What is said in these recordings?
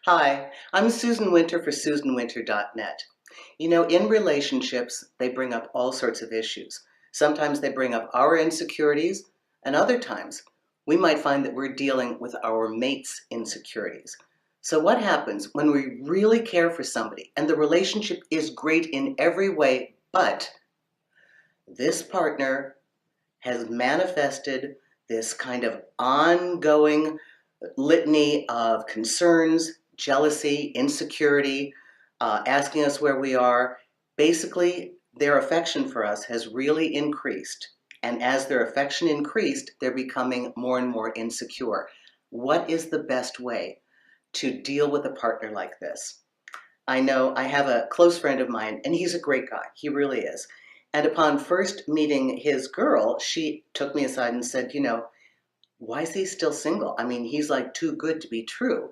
Hi, I'm Susan Winter for SusanWinter.net. In relationships, they bring up all sorts of issues. Sometimes they bring up our insecurities, and other times we might find that we're dealing with our mate's insecurities. So, what happens when we really care for somebody and the relationship is great in every way, but this partner has manifested this kind of ongoing litany of concerns, jealousy, insecurity, asking us where we are. Basically, their affection for us has really increased. And as their affection increased, they're becoming more and more insecure. What is the best way to deal with a partner like this? I know I have a close friend of mine, and he's a great guy. He really is. And upon first meeting his girl, she took me aside and said, why is he still single? I mean, he's like too good to be true.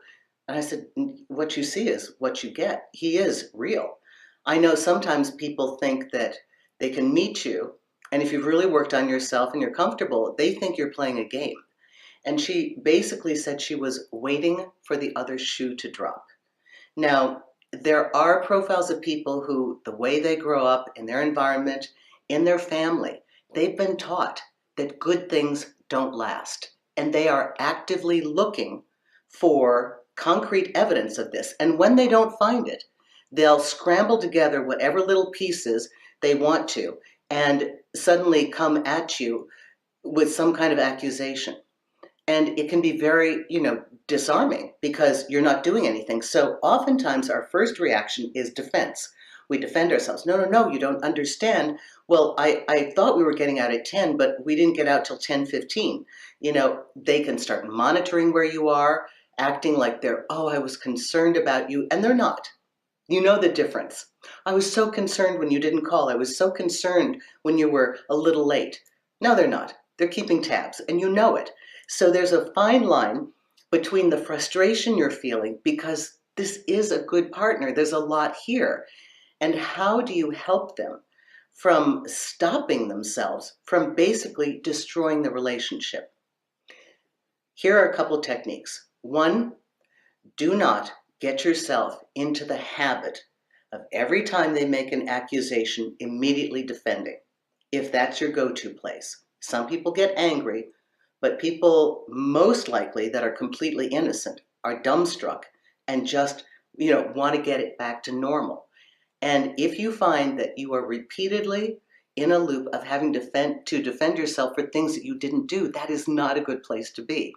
And I said, what you see is what you get. He is real. I know sometimes people think that they can meet you, and if you've really worked on yourself and you're comfortable, they think you're playing a game. And she basically said she was waiting for the other shoe to drop. Now, there are profiles of people who, the way they grow up in their environment, in their family, they've been taught that good things don't last. And they are actively looking for concrete evidence of this. And when they don't find it, they'll scramble together whatever little pieces they want to and suddenly come at you with some kind of accusation. And it can be very, disarming because you're not doing anything. So oftentimes our first reaction is defense. We defend ourselves. No, no, no, you don't understand. Well, I thought we were getting out at 10, but we didn't get out till 10:15. They can start monitoring where you are, acting like I was concerned about you, and they're not. You know the difference. I was so concerned when you didn't call. I was so concerned when you were a little late. No, they're not. They're keeping tabs, and you know it. So there's a fine line between the frustration you're feeling because this is a good partner. There's a lot here. And how do you help them from stopping themselves from basically destroying the relationship? Here are a couple techniques. One, do not get yourself into the habit of every time they make an accusation immediately defending, if that's your go-to place. Some people get angry, but people most likely that are completely innocent are dumbstruck and just, want to get it back to normal. And if you find that you are repeatedly in a loop of having to defend yourself for things that you didn't do, that is not a good place to be.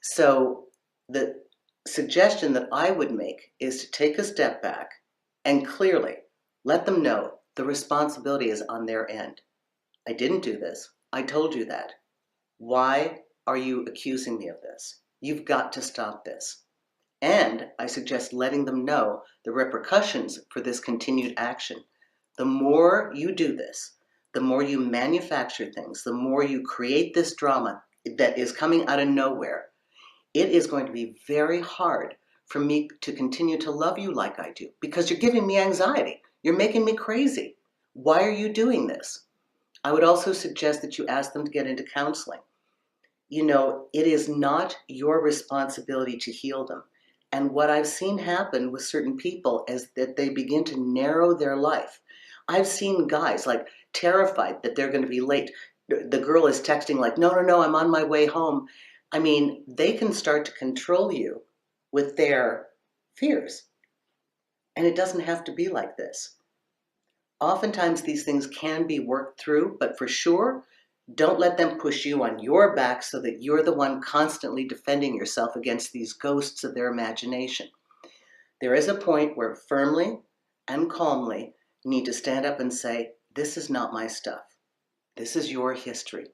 So the suggestion that I would make is to take a step back and clearly let them know the responsibility is on their end. I didn't do this. I told you that. Why are you accusing me of this? You've got to stop this. And I suggest letting them know the repercussions for this continued action. The more you do this, the more you manufacture things, the more you create this drama that is coming out of nowhere, it is going to be very hard for me to continue to love you like I do because you're giving me anxiety. You're making me crazy. Why are you doing this? I would also suggest that you ask them to get into counseling. It is not your responsibility to heal them. And what I've seen happen with certain people is that they begin to narrow their life. I've seen guys like terrified that they're going to be late. The girl is texting like, no, no, no, I'm on my way home. I mean, they can start to control you with their fears. And it doesn't have to be like this. Oftentimes these things can be worked through, but for sure, don't let them push you on your back so that you're the one constantly defending yourself against these ghosts of their imagination. There is a point where firmly and calmly you need to stand up and say, this is not my stuff. This is your history.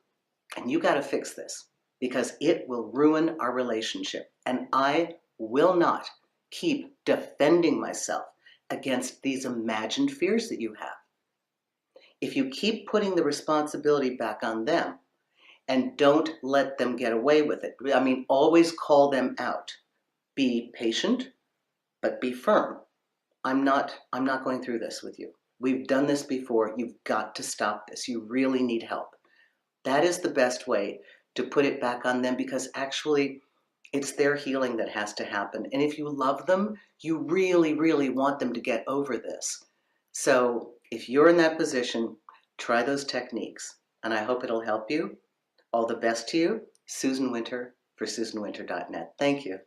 And you got to fix this because it will ruin our relationship. And I will not keep defending myself against these imagined fears that you have. If you keep putting the responsibility back on them and don't let them get away with it, I mean, always call them out. Be patient, but be firm. I'm not going through this with you. We've done this before. You've got to stop this. You really need help. That is the best way to put it back on them because actually It's their healing that has to happen. And if you love them, you really, really want them to get over this. So if you're in that position, try those techniques. And I hope it'll help you. All the best to you. Susan Winter for SusanWinter.net. Thank you.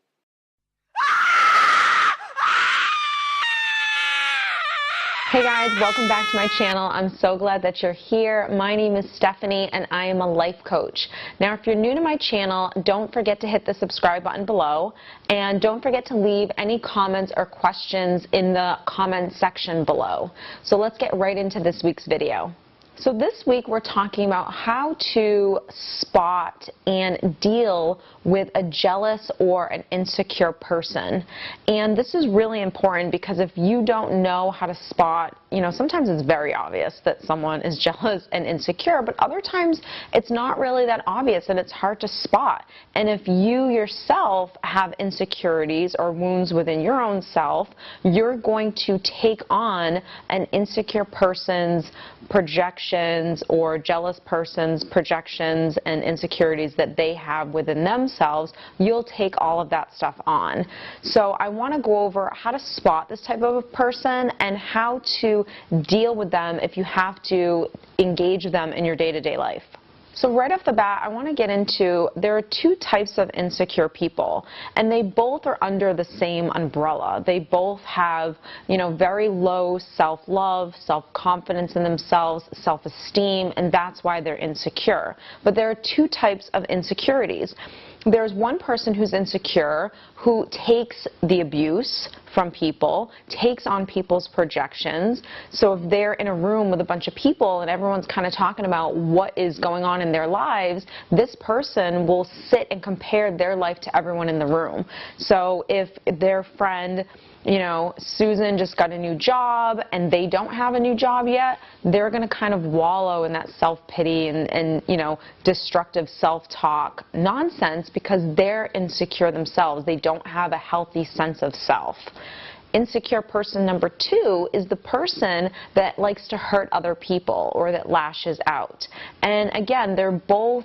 Hey guys, welcome back to my channel. I'm so glad that you're here. My name is Stephanie and I am a life coach. Now if you're new to my channel, don't forget to hit the subscribe button below, and don't forget to leave any comments or questions in the comment section below. So let's get right into this week's video. So this week we're talking about how to spot and deal with a jealous or an insecure person. And this is really important because if you don't know how to spot, sometimes it's very obvious that someone is jealous and insecure, but other times it's not really that obvious and it's hard to spot. And if you yourself have insecurities or wounds within your own self, you're going to take on an insecure person's projections or jealous person's projections and insecurities that they have within themselves. You'll take all of that stuff on. So I want to go over how to spot this type of a person and how to deal with them if you have to engage them in your day-to-day life. So right off the bat, I want to get into, there are two types of insecure people, and they both are under the same umbrella. They both have, very low self-love, self-confidence in themselves, self-esteem, and that's why they're insecure. But there are two types of insecurities. There's one person who's insecure who takes the abuse from people, takes on people's projections. So if they're in a room with a bunch of people and everyone's kind of talking about what is going on in their lives, this person will sit and compare their life to everyone in the room. So if their friend, Susan just got a new job and they don't have a new job yet, they're going to kind of wallow in that self-pity and destructive self-talk nonsense because they're insecure themselves. They don't have a healthy sense of self. Insecure person number two is the person that likes to hurt other people or that lashes out. And again, they're both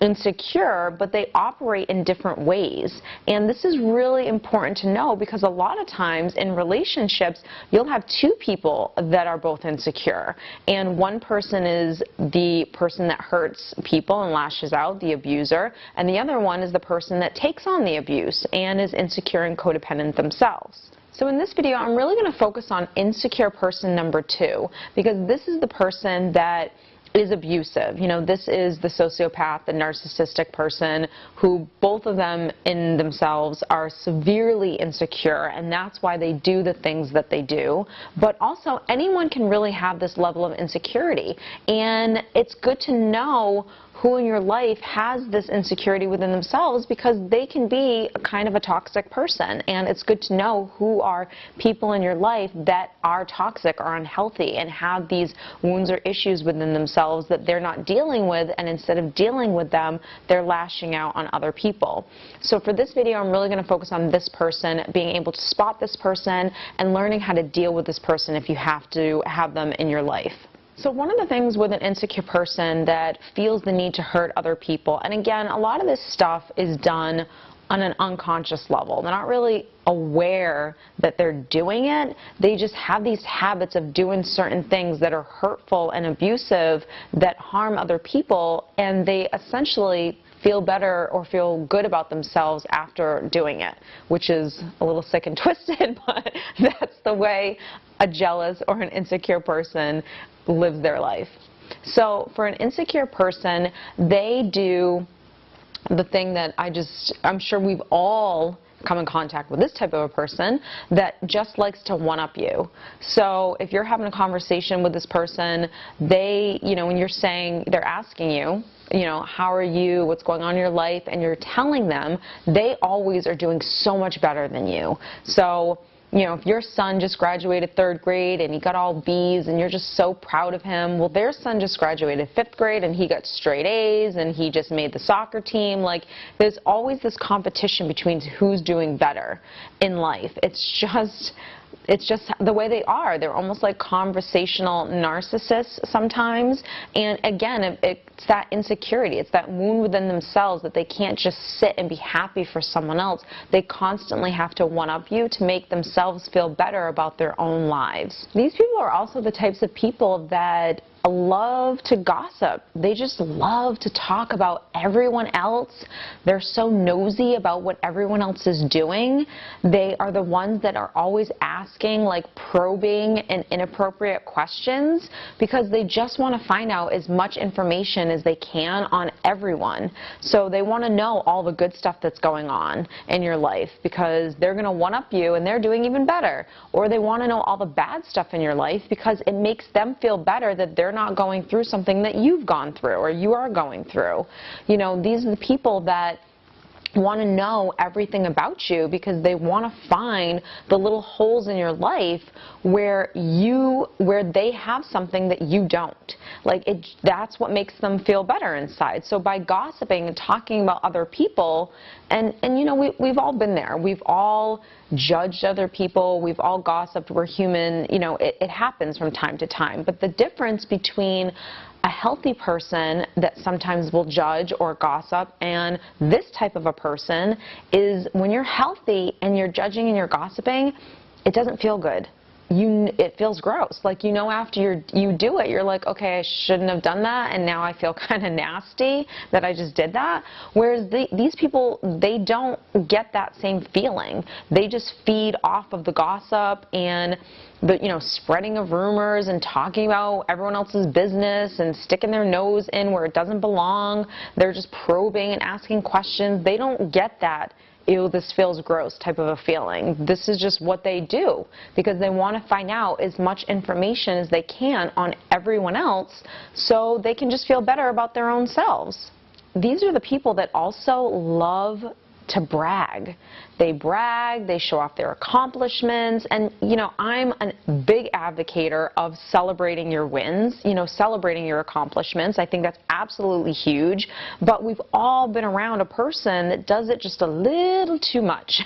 insecure, but they operate in different ways. And this is really important to know because a lot of times in relationships, you'll have two people that are both insecure. And one person is the person that hurts people and lashes out, the abuser, and the other one is the person that takes on the abuse and is insecure and codependent themselves. So in this video, I'm really going to focus on insecure person number two because this is the person that is abusive. This is the sociopath, the narcissistic person who both of them in themselves are severely insecure, and that's why they do the things that they do. But also anyone can really have this level of insecurity, and it's good to know who in your life has this insecurity within themselves because they can be a kind of a toxic person, and it's good to know who are people in your life that are toxic or unhealthy and have these wounds or issues within themselves that they're not dealing with, and instead of dealing with them, they're lashing out on other people. So for this video, I'm really going to focus on this person, being able to spot this person and learning how to deal with this person if you have to have them in your life. So one of the things with an insecure person that feels the need to hurt other people, and again, a lot of this stuff is done on an unconscious level. They're not really aware that they're doing it. They just have these habits of doing certain things that are hurtful and abusive that harm other people, and they essentially feel better or feel good about themselves after doing it, which is a little sick and twisted, but that's the way a jealous or an insecure person lives their life. So for an insecure person, they do the thing that I'm sure we've all come in contact with this type of a person that just likes to one-up you. So if you're having a conversation with this person, they, when you're saying, they're asking you, how are you, what's going on in your life, and you're telling them, they always are doing so much better than you. So if your son just graduated 3rd grade and he got all B's and you're just so proud of him, well, their son just graduated 5th grade and he got straight A's and he just made the soccer team. Like, there's always this competition between who's doing better in life. It's just it's just the way they are. They're almost like conversational narcissists sometimes. And again, it's that insecurity. It's that wound within themselves that they can't just sit and be happy for someone else. They constantly have to one-up you to make themselves feel better about their own lives. These people are also the types of people that love to gossip. They just love to talk about everyone else. They're so nosy about what everyone else is doing. They are the ones that are always asking, like probing and inappropriate questions, because they just want to find out as much information as they can on everyone. So they want to know all the good stuff that's going on in your life, because they're going to one-up you and they're doing even better. Or they want to know all the bad stuff in your life because it makes them feel better that they're not going through something that you've gone through or you are going through. You know, these are the people that want to know everything about you because they want to find the little holes in your life where they have something that you don't. Like, that's what makes them feel better inside. So by gossiping and talking about other people, and you know, we've all been there. We've all judged other people. We've all gossiped. We're human. You know, it happens from time to time. But the difference between a healthy person that sometimes will judge or gossip and this type of a person is when you're healthy and you're judging and you're gossiping, it doesn't feel good. It feels gross. Like, you know, after you do it, you're like, okay, I shouldn't have done that, and now I feel kind of nasty that I just did that. Whereas these people, they don't get that same feeling. They just feed off of the gossip and the, you know, spreading of rumors and talking about everyone else's business and sticking their nose in where it doesn't belong. They're just probing and asking questions. They don't get that, ew, this feels gross type of a feeling. This is just what they do because they want to find out as much information as they can on everyone else so they can just feel better about their own selves. These are the people that also love to brag. They brag, they show off their accomplishments, and you know, I'm a big advocator of celebrating your wins, you know, celebrating your accomplishments. I think that's absolutely huge, but we've all been around a person that does it just a little too much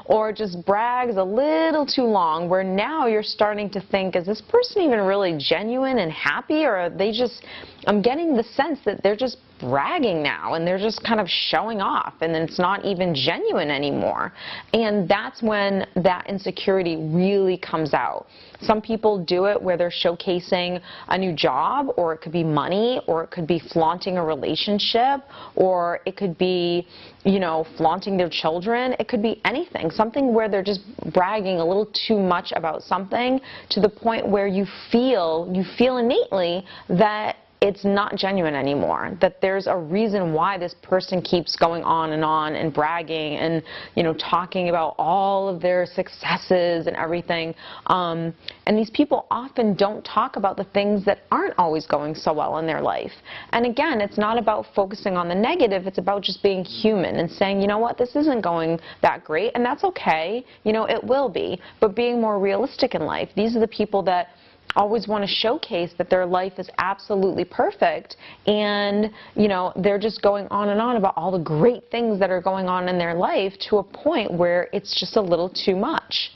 or just brags a little too long, where now you're starting to think, is this person even really genuine and happy, or are they just, I'm getting the sense that they're just bragging now and they're just kind of showing off and then it's not even genuine anymore. And that's when that insecurity really comes out. Some people do it where they're showcasing a new job, or it could be money, or it could be flaunting a relationship, or it could be, you know, flaunting their children. It could be anything, something where they're just bragging a little too much about something to the point where you feel innately that it's not genuine anymore, that there's a reason why this person keeps going on and bragging and, you know, talking about all of their successes and everything. And these people often don't talk about the things that aren't always going so well in their life. And again, it's not about focusing on the negative, it's about just being human and saying, you know what, this isn't going that great, and that's okay, you know, it will be, but being more realistic in life. These are the people that always want to showcase that their life is absolutely perfect, and you know, they're just going on and on about all the great things that are going on in their life to a point where it's just a little too much.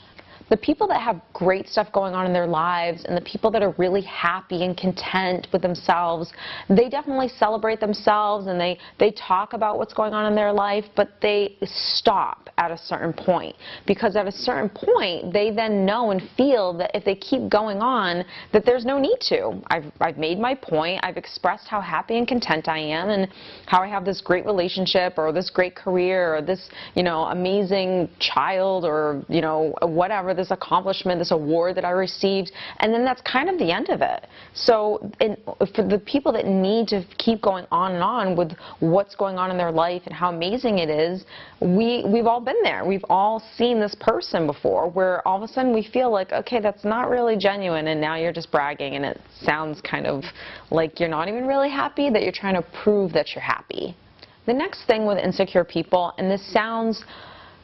The people that have great stuff going on in their lives and the people that are really happy and content with themselves, they definitely celebrate themselves and they talk about what's going on in their life, but they stop at a certain point, because at a certain point they then know and feel that if they keep going on, that there's no need to. I've made my point, I've expressed how happy and content I am and how I have this great relationship or this great career or this, you know, amazing child or, you know, whatever, this accomplishment, this award that I received, and then that's kind of the end of it. So for the people that need to keep going on and on with what's going on in their life and how amazing it is, we've all been there. We've all seen this person before where all of a sudden we feel like, okay, that's not really genuine, and now you're just bragging, and it sounds kind of like you're not even really happy, that you're trying to prove that you're happy. The next thing with insecure people, and this sounds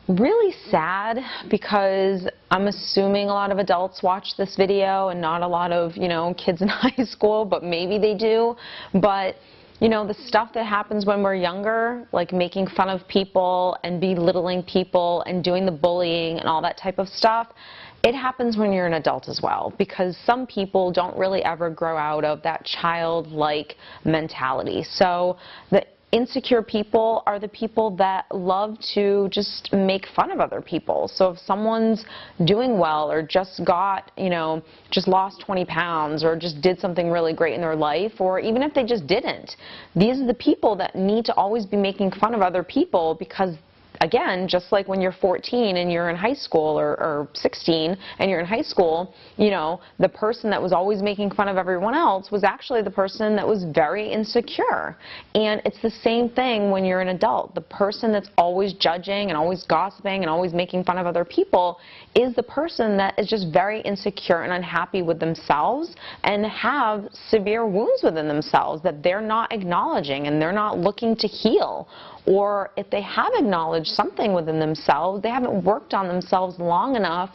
really sad because I'm assuming a lot of adults watch this video and not a lot of, you know, kids in high school, but maybe they do. But, you know, the stuff that happens when we're younger, like making fun of people and belittling people and doing the bullying and all that type of stuff, it happens when you're an adult as well, because some people don't really ever grow out of that childlike mentality. So the insecure people are the people that love to just make fun of other people. So if someone's doing well or just got, just lost 20 pounds or just did something really great in their life, or even if they just didn't, these are the people that need to always be making fun of other people, because again, just like when you're 14 and you're in high school, or 16 and you're in high school, the person that was always making fun of everyone else was actually the person that was very insecure. And it's the same thing when you're an adult. The person that's always judging and always gossiping and always making fun of other people is the person that is just very insecure and unhappy with themselves and have severe wounds within themselves that they're not acknowledging and they're not looking to heal. Or if they have acknowledged something within themselves, they haven't worked on themselves long enough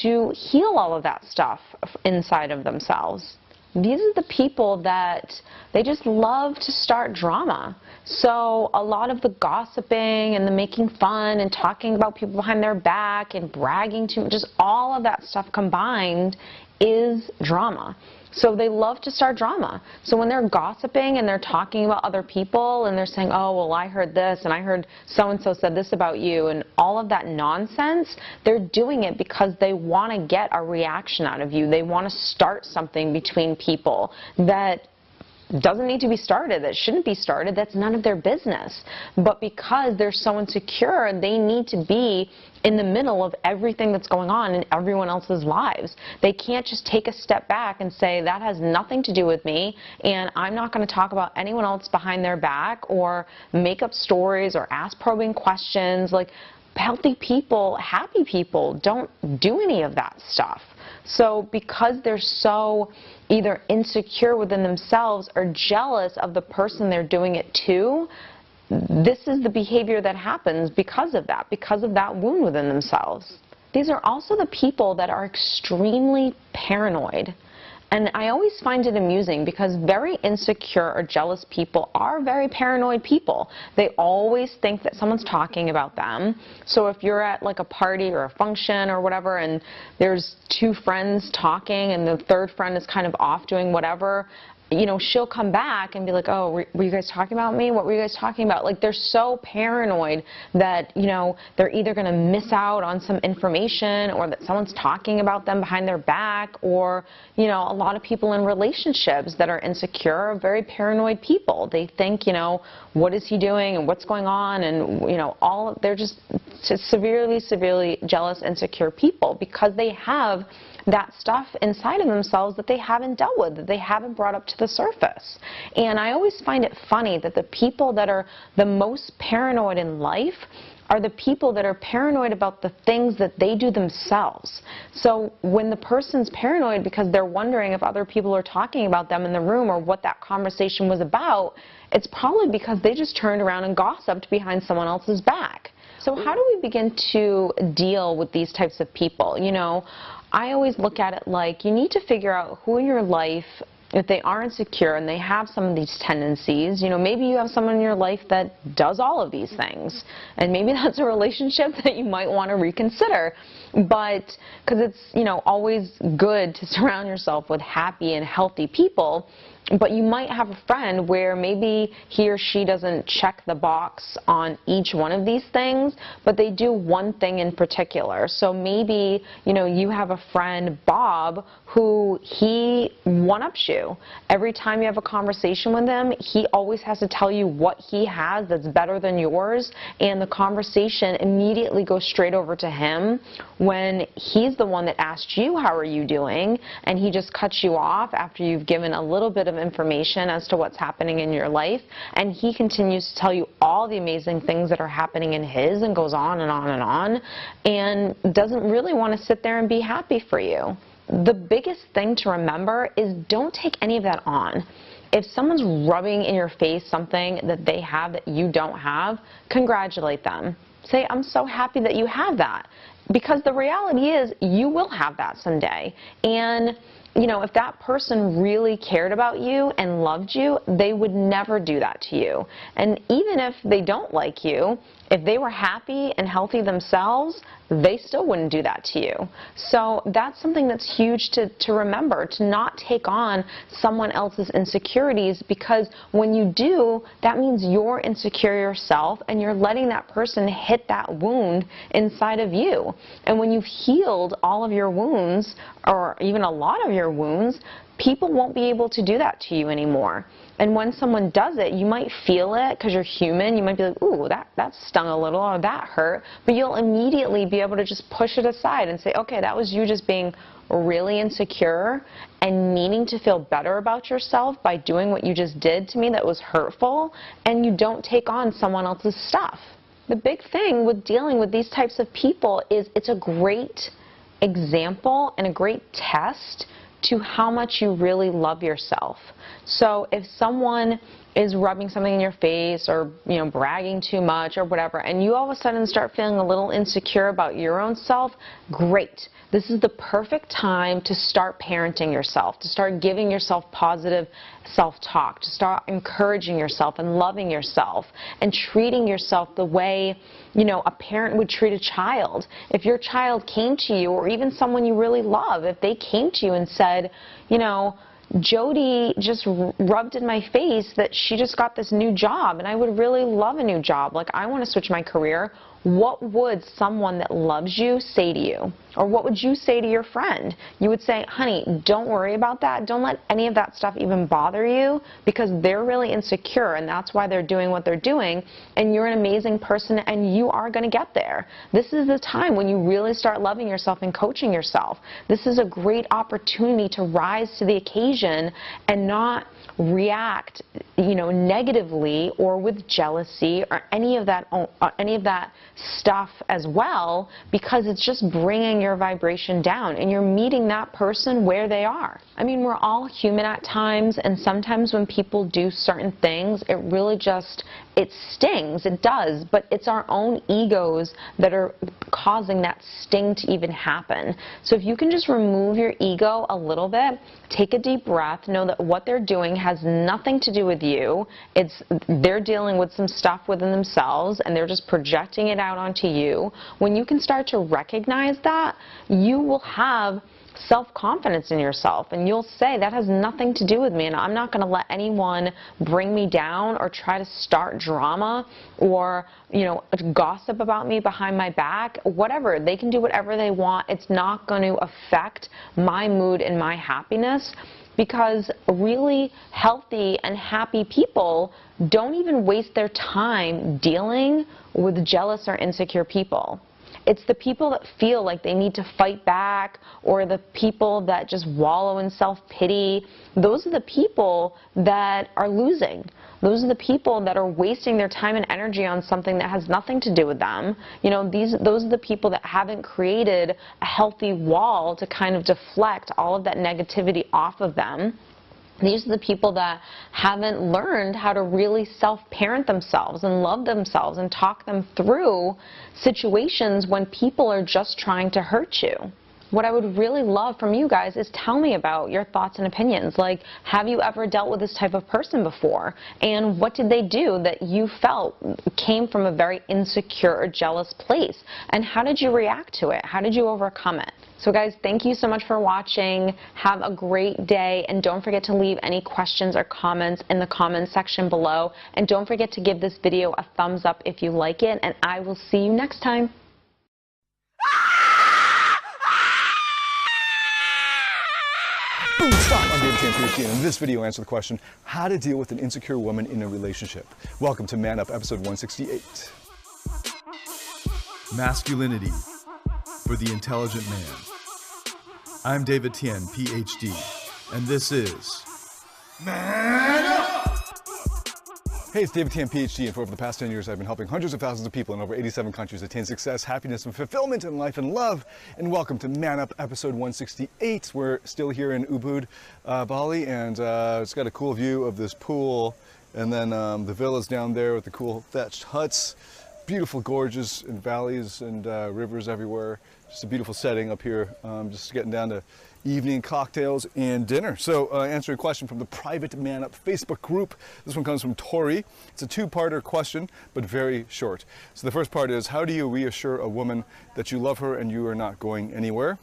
to heal all of that stuff inside of themselves. These are the people that they just love to start drama. So a lot of the gossiping and the making fun and talking about people behind their back and bragging to, just all of that stuff combined is drama. So they love to start drama. So when they're gossiping and they're talking about other people and they're saying, oh, well, I heard this and I heard so-and-so said this about you, and all of that nonsense, they're doing it because they want to get a reaction out of you. They want to start something between people that doesn't need to be started, that shouldn't be started, that's none of their business. But because they're so insecure, they need to be in the middle of everything that's going on in everyone else's lives. They can't just take a step back and say, that has nothing to do with me, and I'm not going to talk about anyone else behind their back or make up stories or ask probing questions. Like, healthy people, happy people don't do any of that stuff. So because they're so either insecure within themselves or jealous of the person they're doing it to, this is the behavior that happens because of that wound within themselves. These are also the people that are extremely paranoid. And I always find it amusing because very insecure or jealous people are very paranoid people. They always think that someone's talking about them. So if you're at like a party or a function or whatever and there's two friends talking and the third friend is kind of off doing whatever, she'll come back and be like, oh, were you guys talking about me? What were you guys talking about? Like, they're so paranoid that, they're either going to miss out on some information or that someone's talking about them behind their back, or, a lot of people in relationships that are insecure are very paranoid people. They think, what is he doing and what's going on, and, they're just severely, severely jealous, insecure people because they have that stuff inside of themselves that they haven't dealt with, that they haven't brought up to the surface. And I always find it funny that the people that are the most paranoid in life are the people that are paranoid about the things that they do themselves. So when the person's paranoid because they're wondering if other people are talking about them in the room or what that conversation was about, it's probably because they just turned around and gossiped behind someone else's back. So how do we begin to deal with these types of people? I always look at it like you need to figure out who in your life, if they are insecure and they have some of these tendencies, maybe you have someone in your life that does all of these things, and maybe that's a relationship that you might want to reconsider. But because it's, always good to surround yourself with happy and healthy people, but you might have a friend where maybe he or she doesn't check the box on each one of these things, but they do one thing in particular. So maybe, you have a friend, Bob, who he one-ups you. Every time you have a conversation with him, he always has to tell you what he has that's better than yours, and the conversation immediately goes straight over to him when he's the one that asked you, how are you doing, and he just cuts you off after you've given a little bit of information as to what's happening in your life, and he continues to tell you all the amazing things that are happening in his, and goes on and on and on, and doesn't really want to sit there and be happy for you. The biggest thing to remember is don't take any of that on. If someone's rubbing in your face something that they have that you don't have, congratulate them. Say, I'm so happy that you have that. Because the reality is you will have that someday. And you know, if that person really cared about you and loved you, they would never do that to you. And even if they don't like you, if they were happy and healthy themselves, they still wouldn't do that to you. So that's something that's huge to remember, to not take on someone else's insecurities, because when you do, that means you're insecure yourself and you're letting that person hit that wound inside of you. And when you've healed all of your wounds, or even a lot of your wounds, people won't be able to do that to you anymore. And when someone does it, you might feel it because you're human. You might be like, ooh, that stung a little, or that hurt. But you'll immediately be able to just push it aside and say, okay, that was you just being really insecure and meaning to feel better about yourself by doing what you just did to me that was hurtful, and you don't take on someone else's stuff. The big thing with dealing with these types of people is it's a great example and a great test to how much you really love yourself. So if someone is rubbing something in your face, or, you know, bragging too much or whatever, and you all of a sudden start feeling a little insecure about your own self, great. This is the perfect time to start parenting yourself, to start giving yourself positive self-talk, to start encouraging yourself and loving yourself and treating yourself the way, you know, a parent would treat a child. If your child came to you, or even someone you really love, if they came to you and said, you know, Jody just rubbed in my face that she just got this new job and I would really love a new job, like I want to switch my career, what would someone that loves you say to you? Or what would you say to your friend? You would say, honey, don't worry about that. Don't let any of that stuff even bother you, because they're really insecure and that's why they're doing what they're doing, and you're an amazing person and you are going to get there. This is the time when you really start loving yourself and coaching yourself. This is a great opportunity to rise to the occasion and not react, you know, negatively or with jealousy or any of that stuff as well, because it's just bringing your vibration down and you're meeting that person where they are. I mean, we're all human at times, and sometimes when people do certain things, it really just, it stings, it does, but it's our own egos that are causing that sting to even happen. So if you can just remove your ego a little bit, take a deep breath, know that what they're doing has nothing to do with you. They're dealing with some stuff within themselves and they're just projecting it out onto you. When you can start to recognize that, you will have self-confidence in yourself, and you'll say, that has nothing to do with me, and I'm not going to let anyone bring me down or try to start drama or, you know, gossip about me behind my back. Whatever, they can do whatever they want. It's not going to affect my mood and my happiness, because really healthy and happy people don't even waste their time dealing with jealous or insecure people. It's the people that feel like they need to fight back, or the people that just wallow in self-pity. Those are the people that are losing. Those are the people that are wasting their time and energy on something that has nothing to do with them. You know, those are the people that haven't created a healthy wall to kind of deflect all of that negativity off of them. These are the people that haven't learned how to really self-parent themselves and love themselves and talk them through situations when people are just trying to hurt you. What I would really love from you guys is tell me about your thoughts and opinions. Like, have you ever dealt with this type of person before? And what did they do that you felt came from a very insecure or jealous place? And how did you react to it? How did you overcome it? So guys, thank you so much for watching. Have a great day, and don't forget to leave any questions or comments in the comments section below. And don't forget to give this video a thumbs up if you like it, and I will see you next time. Stop! I'm David Tan, and in this video answer the question, how to deal with an insecure woman in a relationship. Welcome to Man Up, episode 168. Masculinity for the intelligent man. I'm David Tien, PhD, and this is Man Up! Hey, it's David Tien, PhD, and for over the past 10 years, I've been helping hundreds of thousands of people in over 87 countries attain success, happiness, and fulfillment in life and love. And welcome to Man Up, episode 168. We're still here in Ubud, Bali, and it's got a cool view of this pool, and then the villas down there with the cool thatched huts. Beautiful gorges and valleys and rivers everywhere. Just a beautiful setting up here. Just getting down to evening cocktails and dinner. So answering a question from the Private Man Up Facebook group. This one comes from Tori. It's a two-parter question, but very short. So the first part is, how do you reassure a woman that you love her and you are not going anywhere?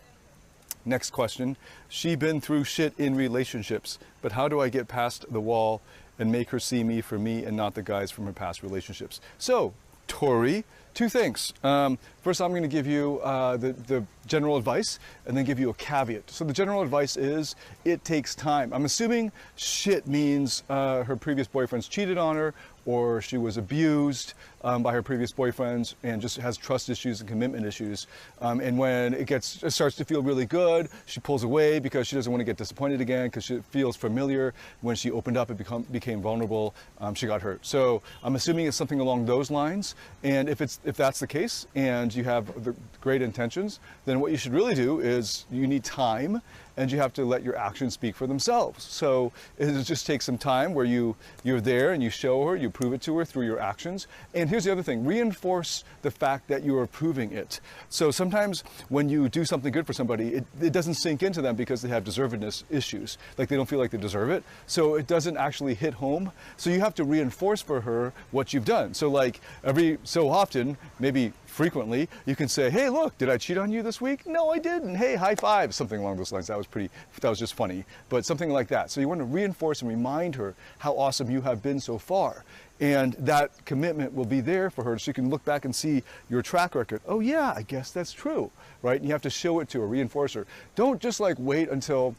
Next question, she been through shit in relationships, but how do I get past the wall and make her see me for me and not the guys from her past relationships? So, Tori, two things. First, I'm going to give you the general advice and then give you a caveat. So the general advice is it takes time. I'm assuming shit means her previous boyfriends cheated on her, or she was abused by her previous boyfriends and just has trust issues and commitment issues. And when it starts to feel really good, she pulls away because she doesn't want to get disappointed again, because she feels familiar. When she opened up, it became vulnerable. She got hurt. So I'm assuming it's something along those lines. And if that's the case and you have the great intentions, then what you should really do is you need time, and you have to let your actions speak for themselves. So it just takes some time where you're there and you show her, you prove it to her through your actions. And here's the other thing, reinforce the fact that you are proving it. So sometimes when you do something good for somebody, it doesn't sink into them because they have deservedness issues. Like they don't feel like they deserve it. So it doesn't actually hit home. So you have to reinforce for her what you've done. So like every so often, maybe frequently, you can say, hey, look, did I cheat on you this week? No, I didn't. Hey, high five, something along those lines. That was just funny, but something like that. So you want to reinforce and remind her how awesome you have been so far. And that commitment will be there for her so you can look back and see your track record. Oh yeah, I guess that's true, right? And you have to show it to her, reinforce her. Don't just like wait until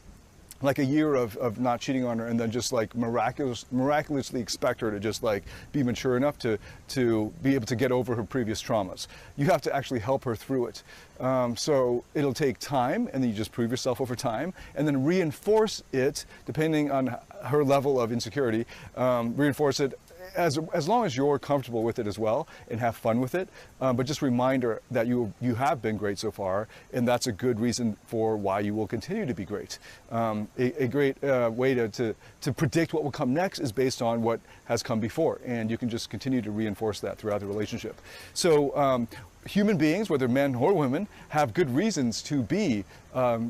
like a year of not cheating on her and then just like miraculously expect her to just like be mature enough to be able to get over her previous traumas. You have to actually help her through it. So it'll take time, and then you just prove yourself over time, and then reinforce it depending on her level of insecurity. Reinforce it as long as you're comfortable with it as well and have fun with it, but just remind her that you have been great so far, and that's a good reason for why you will continue to be great. A great way to predict what will come next is based on what has come before, and you can just continue to reinforce that throughout the relationship. So human beings, whether men or women, have good reasons to be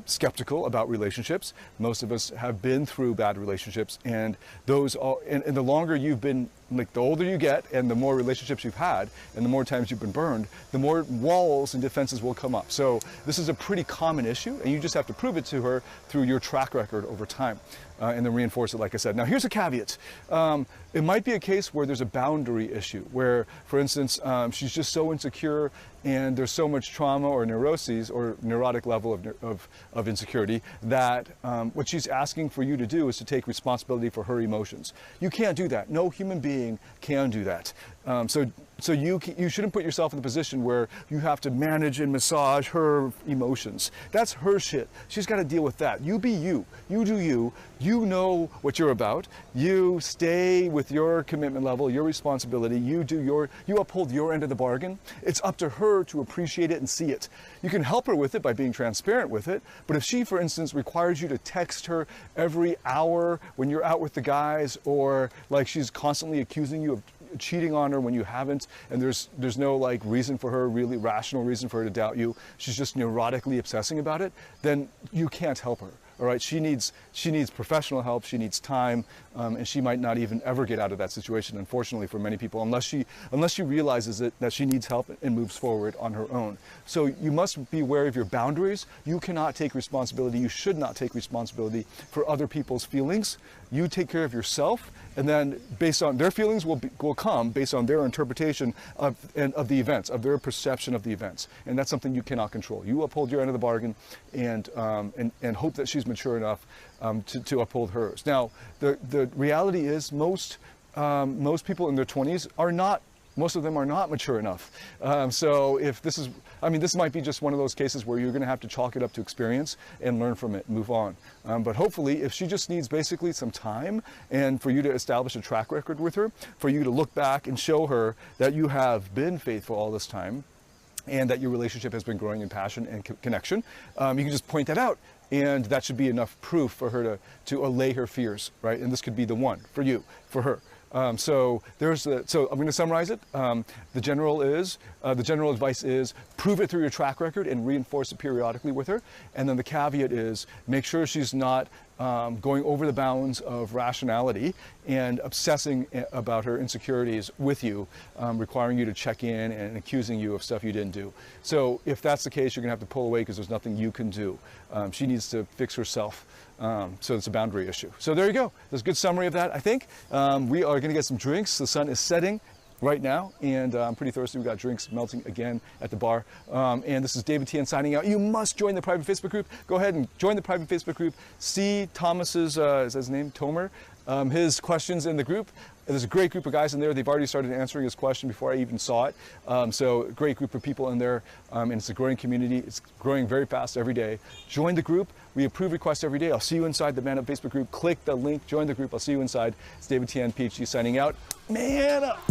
skeptical about relationships. Most of us have been through bad relationships, and and the longer you've been, like the older you get and the more relationships you've had and the more times you've been burned, the more walls and defenses will come up. So this is a pretty common issue, and you just have to prove it to her through your track record over time, and then reinforce it, like I said. Now here's a caveat. It might be a case where there's a boundary issue, where, for instance, she's just so insecure and there's so much trauma or neuroses or neurotic level of insecurity that what she's asking for you to do is to take responsibility for her emotions. You can't do that. No human being can do that. So you shouldn't put yourself in the position where you have to manage and massage her emotions. That's her shit. She's got to deal with that. You be you. You do you. You know what you're about. You stay with your commitment level, your responsibility. You uphold your end of the bargain. It's up to her to appreciate it and see it. You can help her with it by being transparent with it. But if she, for instance, requires you to text her every hour when you're out with the guys, or like she's constantly accusing you of cheating on her when you haven't, and there's no like reason for her, really rational reason for her to doubt you, she's just neurotically obsessing about it, then you can't help her. All right, she needs professional help, she needs time, and she might not even ever get out of that situation, unfortunately, for many people, unless she realizes that she needs help and moves forward on her own. So you must be aware of your boundaries. You cannot take responsibility, you should not take responsibility for other people's feelings. You take care of yourself, and then based on their feelings will come based on their interpretation of the events, of their perception of the events, and that's something you cannot control. You uphold your end of the bargain, and hope that she's mature enough to uphold hers. Now, the reality is most people in their 20s are not. Most of them are not mature enough. So if this might be just one of those cases where you're going to have to chalk it up to experience and learn from it and move on. But hopefully, if she just needs basically some time and for you to establish a track record with her, for you to look back and show her that you have been faithful all this time, and that your relationship has been growing in passion and connection, you can just point that out. And that should be enough proof for her to allay her fears, right? And this could be the one for you, for her. So I'm going to summarize it. The general advice is prove it through your track record and reinforce it periodically with her. And then the caveat is make sure she's not going over the bounds of rationality and obsessing about her insecurities with you, requiring you to check in and accusing you of stuff you didn't do. So if that's the case, you're going to have to pull away because there's nothing you can do. She needs to fix herself. So it's a boundary issue. So there you go. There's a good summary of that, I think. We are going to get some drinks. The sun is setting right now, and I'm pretty thirsty. We've got drinks melting again at the bar. And this is David Tien signing out. You must join the private Facebook group. Go ahead and join the private Facebook group. See Thomas's, is that his name, Tomer? His questions in the group. There's a great group of guys in there. They've already started answering his question before I even saw it. So great group of people in there, and it's a growing community. It's growing very fast every day. Join the group. We approve requests every day. I'll see you inside the Man Up Facebook group. Click the link, join the group. I'll see you inside. It's David Tien, PhD, signing out. Man up!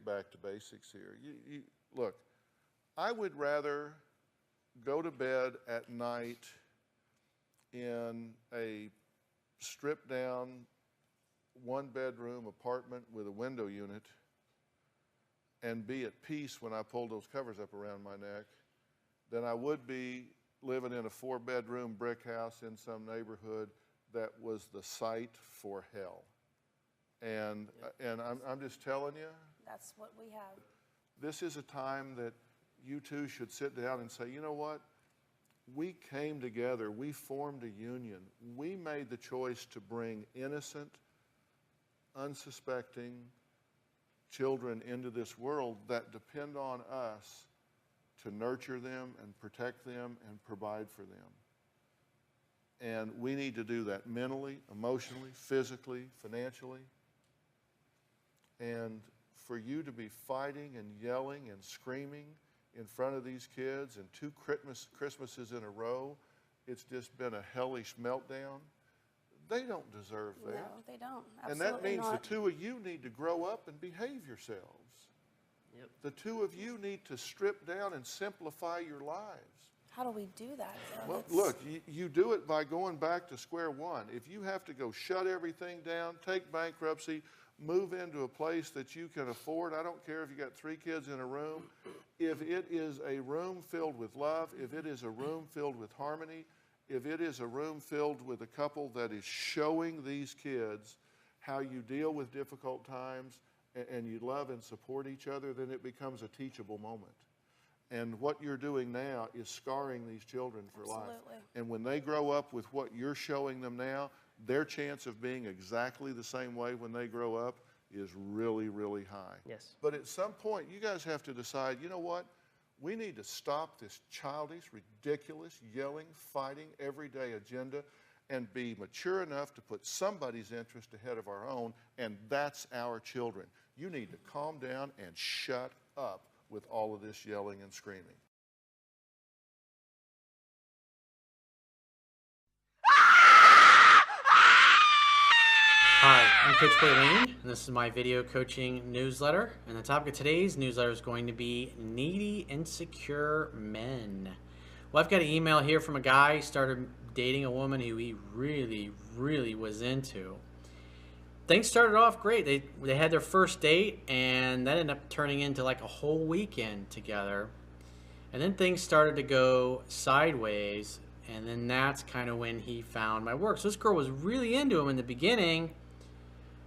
Back to basics here. Look, I would rather go to bed at night in a stripped down 1-bedroom apartment with a window unit and be at peace when I pulled those covers up around my neck than I would be living in a 4-bedroom brick house in some neighborhood that was the site for hell. And I'm just telling you, that's what we have. This is a time that you two should sit down and say, you know what? We came together. We formed a union. We made the choice to bring innocent, unsuspecting children into this world that depend on us to nurture them and protect them and provide for them. And we need to do that mentally, emotionally, physically, financially. And for you to be fighting and yelling and screaming in front of these kids and 2 Christmases in a row, it's just been a hellish meltdown. They don't deserve that. No, they don't. Absolutely and that means not. the 2 of you need to grow up and behave yourselves. Yep. The 2 of you need to strip down and simplify your lives. How do we do that, though? Well, look, you do it by going back to square one. If you have to go shut everything down, take bankruptcy, move into a place that you can afford. I don't care if you got 3 kids in a room. If it is a room filled with love, if it is a room filled with harmony, if it is a room filled with a couple that is showing these kids how you deal with difficult times and you love and support each other, then it becomes a teachable moment. And what you're doing now is scarring these children for life. And when they grow up with what you're showing them now, their chance of being exactly the same way when they grow up is really, really high. Yes. But at some point, you guys have to decide, you know what? We need to stop this childish, ridiculous, yelling, fighting, everyday agenda and be mature enough to put somebody's interest ahead of our own, and that's our children. You need to calm down and shut up with all of this yelling and screaming. Hi, I'm Coach Lane, and this is my video coaching newsletter. And the topic of today's newsletter is going to be needy, insecure men. Well, I've got an email here from a guy who started dating a woman who he really, really was into. Things started off great. They had their first date, and that ended up turning into like a whole weekend together. And then things started to go sideways, and then that's kind of when he found my work. So this girl was really into him in the beginning,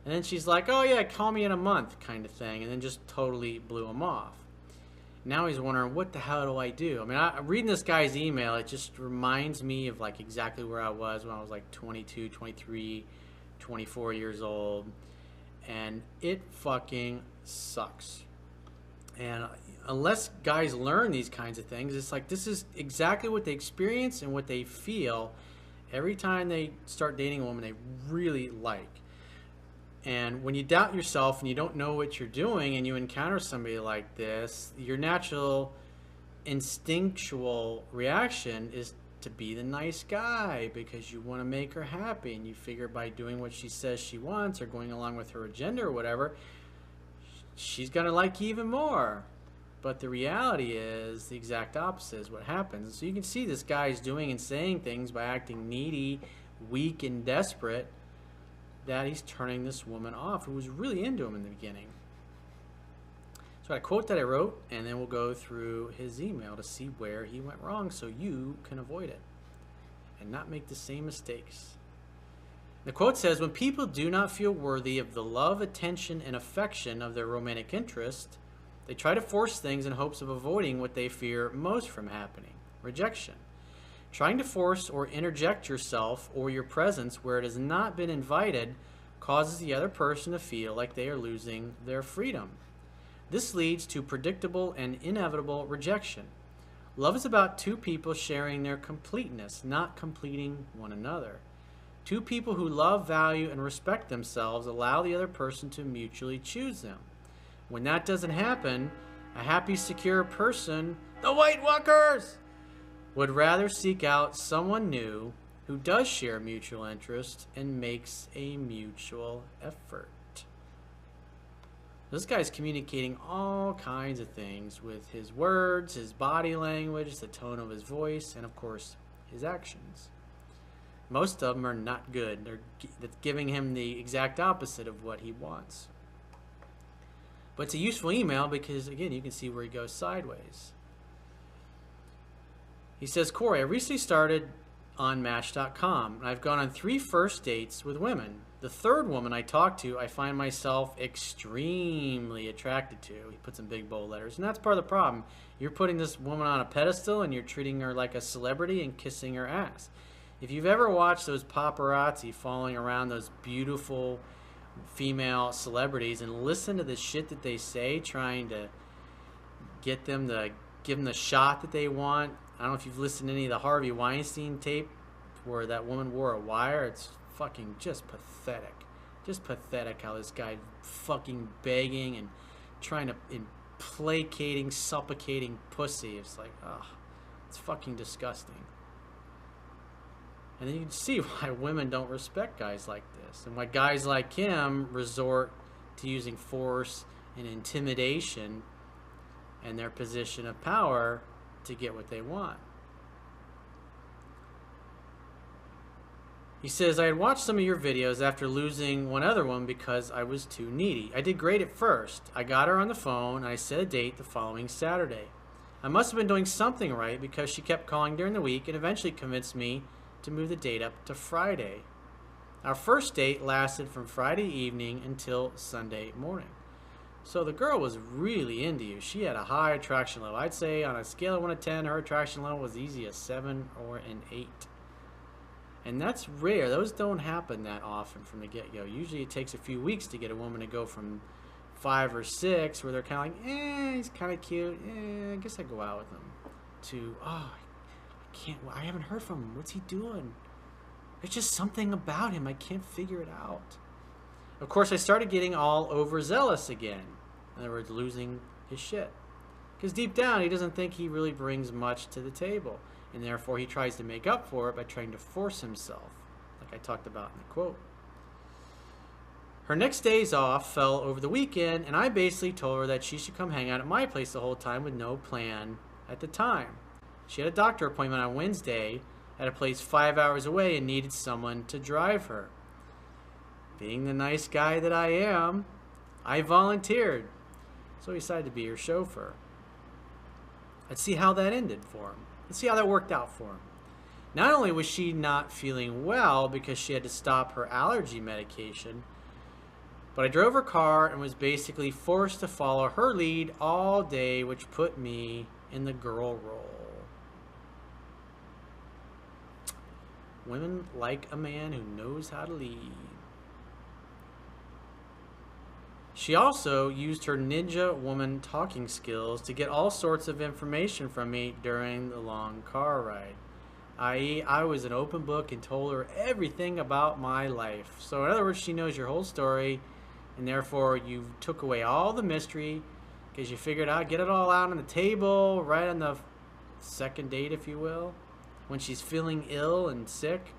and then she's like, oh yeah, call me in a month kind of thing, and then just totally blew him off. Now he's wondering, what the hell do I do? I mean, reading this guy's email, it just reminds me of like exactly where I was when I was like 22, 23, 24 years old, and it fucking sucks. And unless guys learn these kinds of things, it's like this is exactly what they experience and what they feel every time they start dating a woman they really like. And when you doubt yourself and you don't know what you're doing and you encounter somebody like this, your natural instinctual reaction is to be the nice guy because you want to make her happy, and you figure by doing what she says she wants or going along with her agenda or whatever, she's going to like you even more. But the reality is the exact opposite is what happens. So you can see this guy's doing and saying things by acting needy, weak, and desperate, that he's turning this woman off who was really into him in the beginning. So I quote that I wrote, and then we'll go through his email to see where he went wrong so you can avoid it and not make the same mistakes. The quote says, when people do not feel worthy of the love, attention, and affection of their romantic interest, they try to force things in hopes of avoiding what they fear most from happening, rejection. Trying to force or interject yourself or your presence where it has not been invited causes the other person to feel like they are losing their freedom. This leads to predictable and inevitable rejection. Love is about two people sharing their completeness, not completing one another. Two people who love, value, and respect themselves allow the other person to mutually choose them. When that doesn't happen, a happy, secure person, the White Walkers, would rather seek out someone new who does share mutual interest and makes a mutual effort. This guy's communicating all kinds of things with his words, his body language, the tone of his voice, and of course, his actions. Most of them are not good. They're giving him the exact opposite of what he wants. But it's a useful email because, again, you can see where he goes sideways. He says, Corey, I recently started on Match.com, and I've gone on 3 first dates with women. The third woman I talked to, I find myself extremely attracted to. He puts in big bold letters, and that's part of the problem. You're putting this woman on a pedestal, and you're treating her like a celebrity and kissing her ass. If you've ever watched those paparazzi following around those beautiful female celebrities and listen to the shit that they say, trying to get them to give them the shot that they want. I don't know if you've listened to any of the Harvey Weinstein tape where that woman wore a wire. It's fucking just pathetic. Just pathetic how this guy fucking begging and trying to placating, supplicating pussy. It's like, ugh, it's fucking disgusting. And then you can see why women don't respect guys like this and why guys like him resort to using force and intimidation and their position of power to get what they want. He says, I had watched some of your videos after losing one other one because I was too needy. I did great at first. I got her on the phone and I set a date the following Saturday. I must have been doing something right because she kept calling during the week and eventually convinced me to move the date up to Friday. Our first date lasted from Friday evening until Sunday morning. So the girl was really into you. She had a high attraction level. I'd say on a scale of 1 to 10, her attraction level was easy a 7 or an 8. And that's rare. Those don't happen that often from the get-go. Usually it takes a few weeks to get a woman to go from 5 or 6, where they're kind of like, he's kind of cute. I guess I'd go out with him. To, I haven't heard from him. What's he doing? There's just something about him. I can't figure it out. Of course, I started getting all overzealous again. In other words, losing his shit. Because deep down, he doesn't think he really brings much to the table. And therefore, he tries to make up for it by trying to force himself, like I talked about in the quote. Her next days off fell over the weekend, and I basically told her that she should come hang out at my place the whole time with no plan at the time. She had a doctor appointment on Wednesday at a place 5 hours away and needed someone to drive her. Being the nice guy that I am, I volunteered. So he decided to be her chauffeur. Let's see how that ended for him. Let's see how that worked out for him. Not only was she not feeling well because she had to stop her allergy medication, but I drove her car and was basically forced to follow her lead all day, which put me in the girl role. Women like a man who knows how to lead. She also used her ninja woman talking skills to get all sorts of information from me during the long car ride. I.e., I was an open book and told her everything about my life. So in other words, she knows your whole story, and therefore you took away all the mystery because you figured out, get it all out on the table, right on the second date, if you will. when she's feeling ill and sick.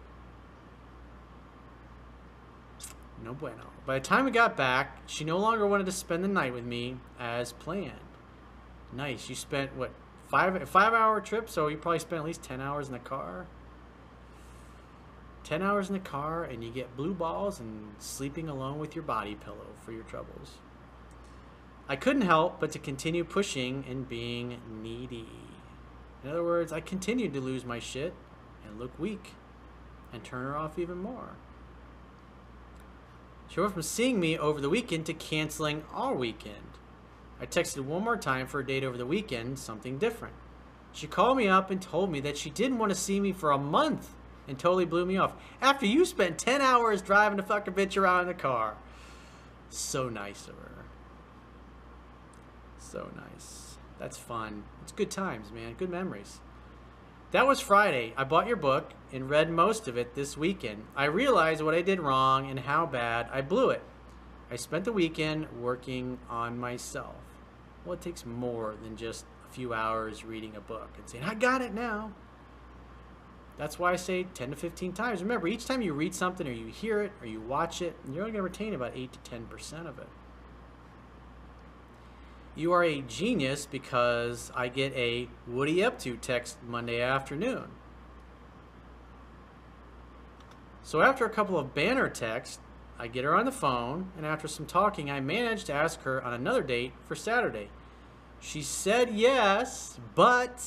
No bueno. By the time we got back, she no longer wanted to spend the night with me as planned. Nice. You spent, what, a 5-hour trip? So you probably spent at least 10 hours in the car. 10 hours in the car, and you get blue balls and sleeping alone with your body pillow for your troubles. I couldn't help but to continue pushing and being needy. In other words, I continued to lose my shit and look weak and turn her off even more. She went from seeing me over the weekend to canceling all weekend. I texted one more time for a date over the weekend, something different. She called me up and told me that she didn't want to see me for a month and totally blew me off. After you spent 10 hours driving the fucking bitch around in the car. So nice of her. So nice. That's fun. It's good times, man. Good memories. That was Friday. I bought your book and read most of it this weekend. I realized what I did wrong and how bad I blew it. I spent the weekend working on myself. Well, it takes more than just a few hours reading a book and saying, I got it now. That's why I say 10 to 15 times. Remember, each time you read something or you hear it or you watch it, you're only going to retain about 8 to 10% of it. You are a genius because I get a "what are you up to" text Monday afternoon. So after a couple of banner texts, I get her on the phone, and after some talking, I managed to ask her on another date for Saturday. She said yes, but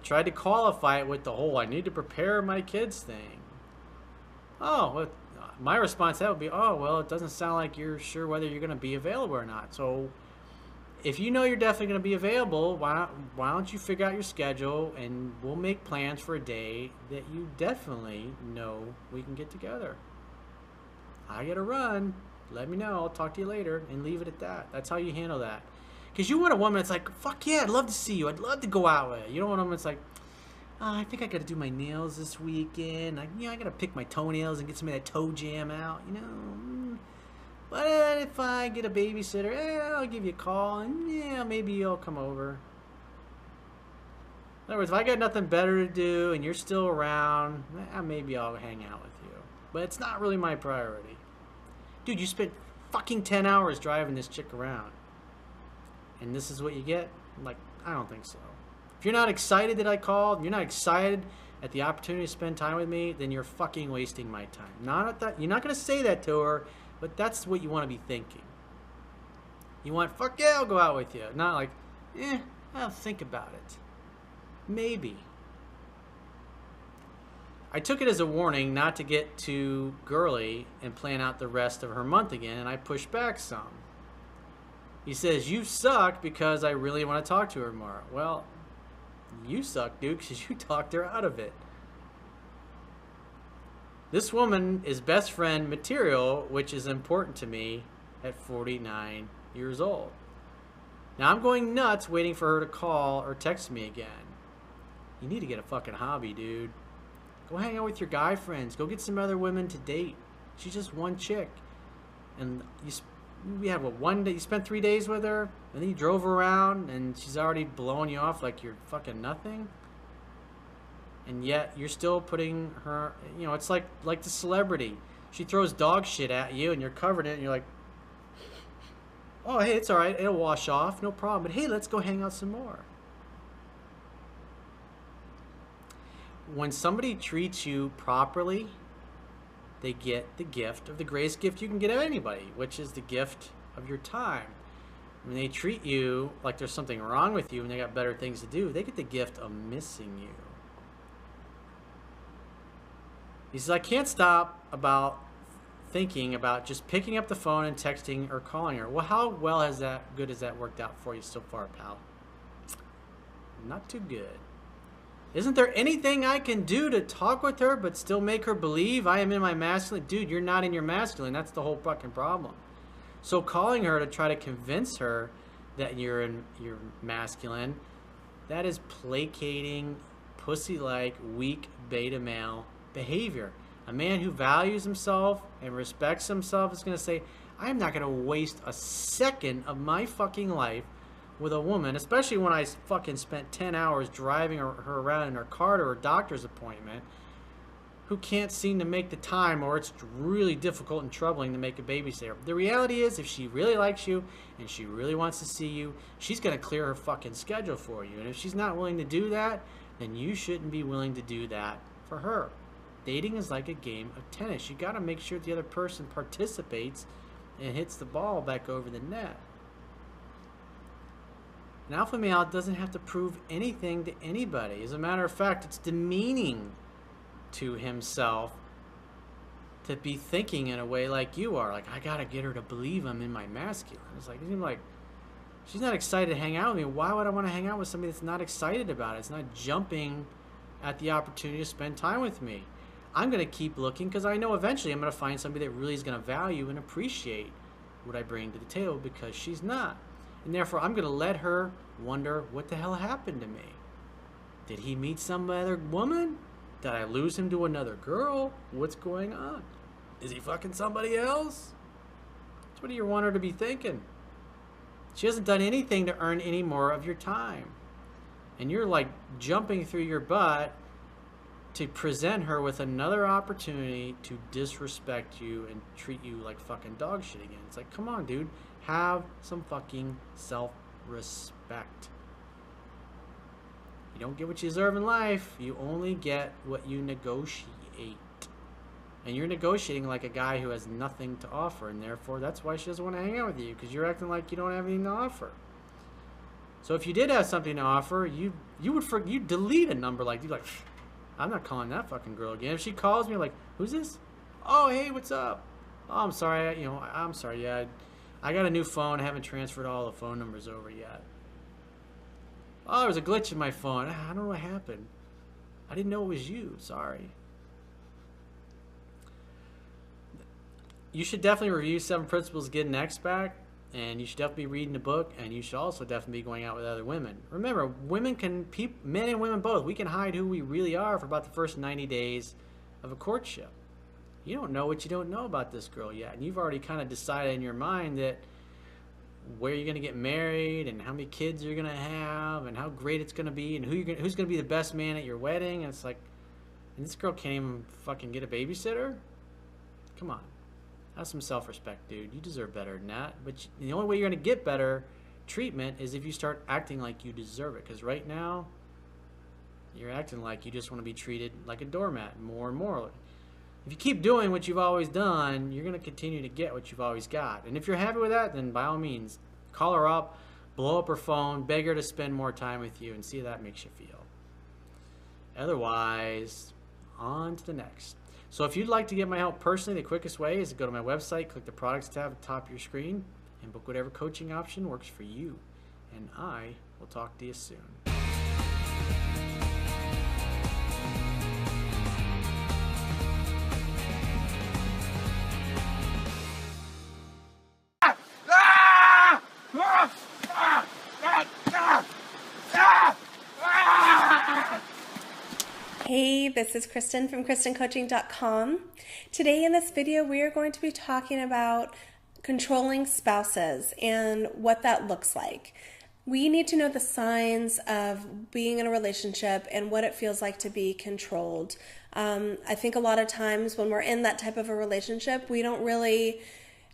tried to qualify it with the whole "I need to prepare my kids" thing. Oh, well, my response to that would be, oh, well, it doesn't sound like you're sure whether you're going to be available or not. So if you know you're definitely going to be available, why don't you figure out your schedule and we'll make plans for a day that you definitely know we can get together. I got to run. Let me know. I'll talk to you later, and leave it at that. That's how you handle that. Because you want a woman that's like, fuck yeah, I'd love to see you. I'd love to go out with you. You don't want a woman that's like, oh, I think I got to do my nails this weekend. I got to pick my toenails and get some of that toe jam out, you know. But if I get a babysitter, I'll give you a call, and yeah, maybe you'll come over. In other words, if I got nothing better to do and you're still around, maybe I'll hang out with you. But it's not really my priority. Dude, you spent fucking 10 hours driving this chick around. And this is what you get? Like, I don't think so. If you're not excited that I called, you're not excited at the opportunity to spend time with me, then you're fucking wasting my time. You're not going to say that to her, but that's what you want to be thinking. You want, fuck yeah, I'll go out with you. Not like, I'll think about it. Maybe. I took it as a warning not to get too girly and plan out the rest of her month again, and I pushed back some. He says, you suck because I really want to talk to her more. Well, you suck, dude, because you talked her out of it. This woman is best friend material, which is important to me at 49 years old. Now I'm going nuts waiting for her to call or text me again. You need to get a fucking hobby, dude. Go hang out with your guy friends. Go get some other women to date. She's just one chick. And we have one day, you spent 3 days with her, and then you drove her around, and she's already blowing you off like you're fucking nothing. And yet you're still putting her, you know, it's like the celebrity. She throws dog shit at you, and you're covered in it, and you're like, oh, hey, it's all right. It'll wash off. No problem. But hey, let's go hang out some more. When somebody treats you properly, they get the gift of the greatest gift you can get of anybody, which is the gift of your time. When they treat you like there's something wrong with you and they got better things to do, they get the gift of missing you. He says, I can't stop thinking about just picking up the phone and texting or calling her. Well, how good has that worked out for you so far, pal? Not too good. Isn't there anything I can do to talk with her but still make her believe I am in my masculine? Dude, you're not in your masculine. That's the whole fucking problem. So calling her to try to convince her that you're in your masculine, that is placating, pussy-like, weak beta male behavior. A man who values himself and respects himself is going to say, I'm not going to waste a second of my fucking life with a woman, especially when I fucking spent 10 hours driving her around in her car to her doctor's appointment, who can't seem to make the time, or it's really difficult and troubling to make a babysitter. The reality is, if she really likes you and she really wants to see you, she's going to clear her fucking schedule for you. And if she's not willing to do that, then you shouldn't be willing to do that for her. Dating is like a game of tennis. You got to make sure the other person participates and hits the ball back over the net. An alpha male doesn't have to prove anything to anybody. As a matter of fact, it's demeaning to himself to be thinking in a way like you are. Like, I gotta get her to believe I'm in my masculine. It's like she's not excited to hang out with me. Why would I want to hang out with somebody that's not excited about it? It's not jumping at the opportunity to spend time with me. I'm gonna keep looking because I know eventually I'm gonna find somebody that really is gonna value and appreciate what I bring to the table, because she's not. And therefore, I'm gonna let her wonder, what the hell happened to me? Did he meet some other woman? Did I lose him to another girl? What's going on? Is he fucking somebody else? That's what do you want her to be thinking? She hasn't done anything to earn any more of your time. And you're like jumping through your butt to present her with another opportunity to disrespect you and treat you like fucking dog shit again. It's like, come on, dude. Have some fucking self-respect. You don't get what you deserve in life. You only get what you negotiate. And you're negotiating like a guy who has nothing to offer, and therefore that's why she doesn't want to hang out with you, because you're acting like you don't have anything to offer. So if you did have something to offer, you'd delete a number like, you'd be like, I'm not calling that fucking girl again. If she calls me, like, who's this? Oh, hey, what's up? Oh, I'm sorry. I'm sorry. Yeah, I got a new phone. I haven't transferred all the phone numbers over yet. Oh, there was a glitch in my phone. I don't know what happened. I didn't know it was you. Sorry. You should definitely review 7 Principles to Get an Ex Back, and you should definitely be reading the book, and you should also definitely be going out with other women. Remember, men and women both, we can hide who we really are for about the first 90 days of a courtship. You don't know what you don't know about this girl yet, and you've already kind of decided in your mind that where you're going to get married and how many kids you're going to have and how great it's going to be and who's going to be the best man at your wedding. And it's like, and this girl can't even fucking get a babysitter? Come on. Have some self-respect, dude. You deserve better than that. But the only way you're going to get better treatment is if you start acting like you deserve it. Because right now, you're acting like you just want to be treated like a doormat more and more. If you keep doing what you've always done, you're going to continue to get what you've always got. And if you're happy with that, then by all means, call her up, blow up her phone, beg her to spend more time with you, and see how that makes you feel. Otherwise, on to the next. So if you'd like to get my help personally, the quickest way is to go to my website, click the products tab at the top of your screen, and book whatever coaching option works for you. And I will talk to you soon. Hey, this is Kristen from KristenCoaching.com. Today in this video, we are going to be talking about controlling spouses and what that looks like. We need to know the signs of being in a relationship and what it feels like to be controlled. I think a lot of times when we're in that type of a relationship, we don't really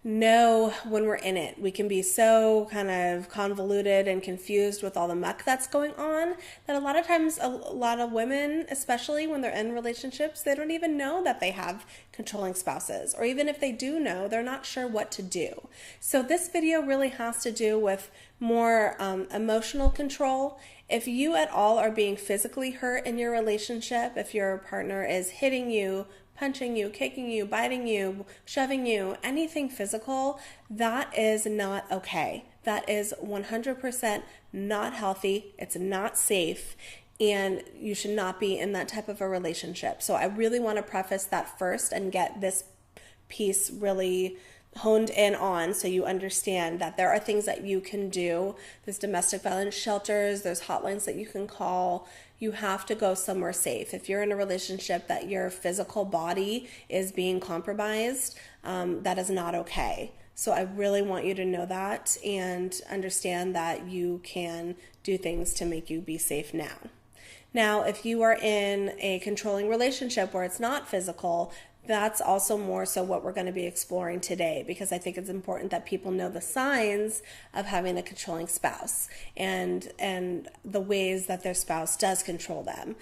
know when we're in it. We can be so kind of convoluted and confused with all the muck that's going on that a lot of times a lot of women, especially when they're in relationships, they don't even know that they have controlling spouses, or even if they do know, they're not sure what to do. So this video really has to do with more emotional control. If you at all are being physically hurt in your relationship, if your partner is hitting you, punching you, kicking you, biting you, shoving you, anything physical, that is not okay. That is 100% not healthy. It's not safe, and you should not be in that type of a relationship. So I really want to preface that first and get this piece really honed in on so you understand that there are things that you can do. There's domestic violence shelters, there's hotlines that you can call. You have to go somewhere safe. If you're in a relationship that your physical body is being compromised, that is not okay. So I really want you to know that and understand that you can do things to make you be safe now. Now, if you are in a controlling relationship where it's not physical, that's also more so what we're going to be exploring today, because I think it's important that people know the signs of having a controlling spouse and the ways that their spouse does control them.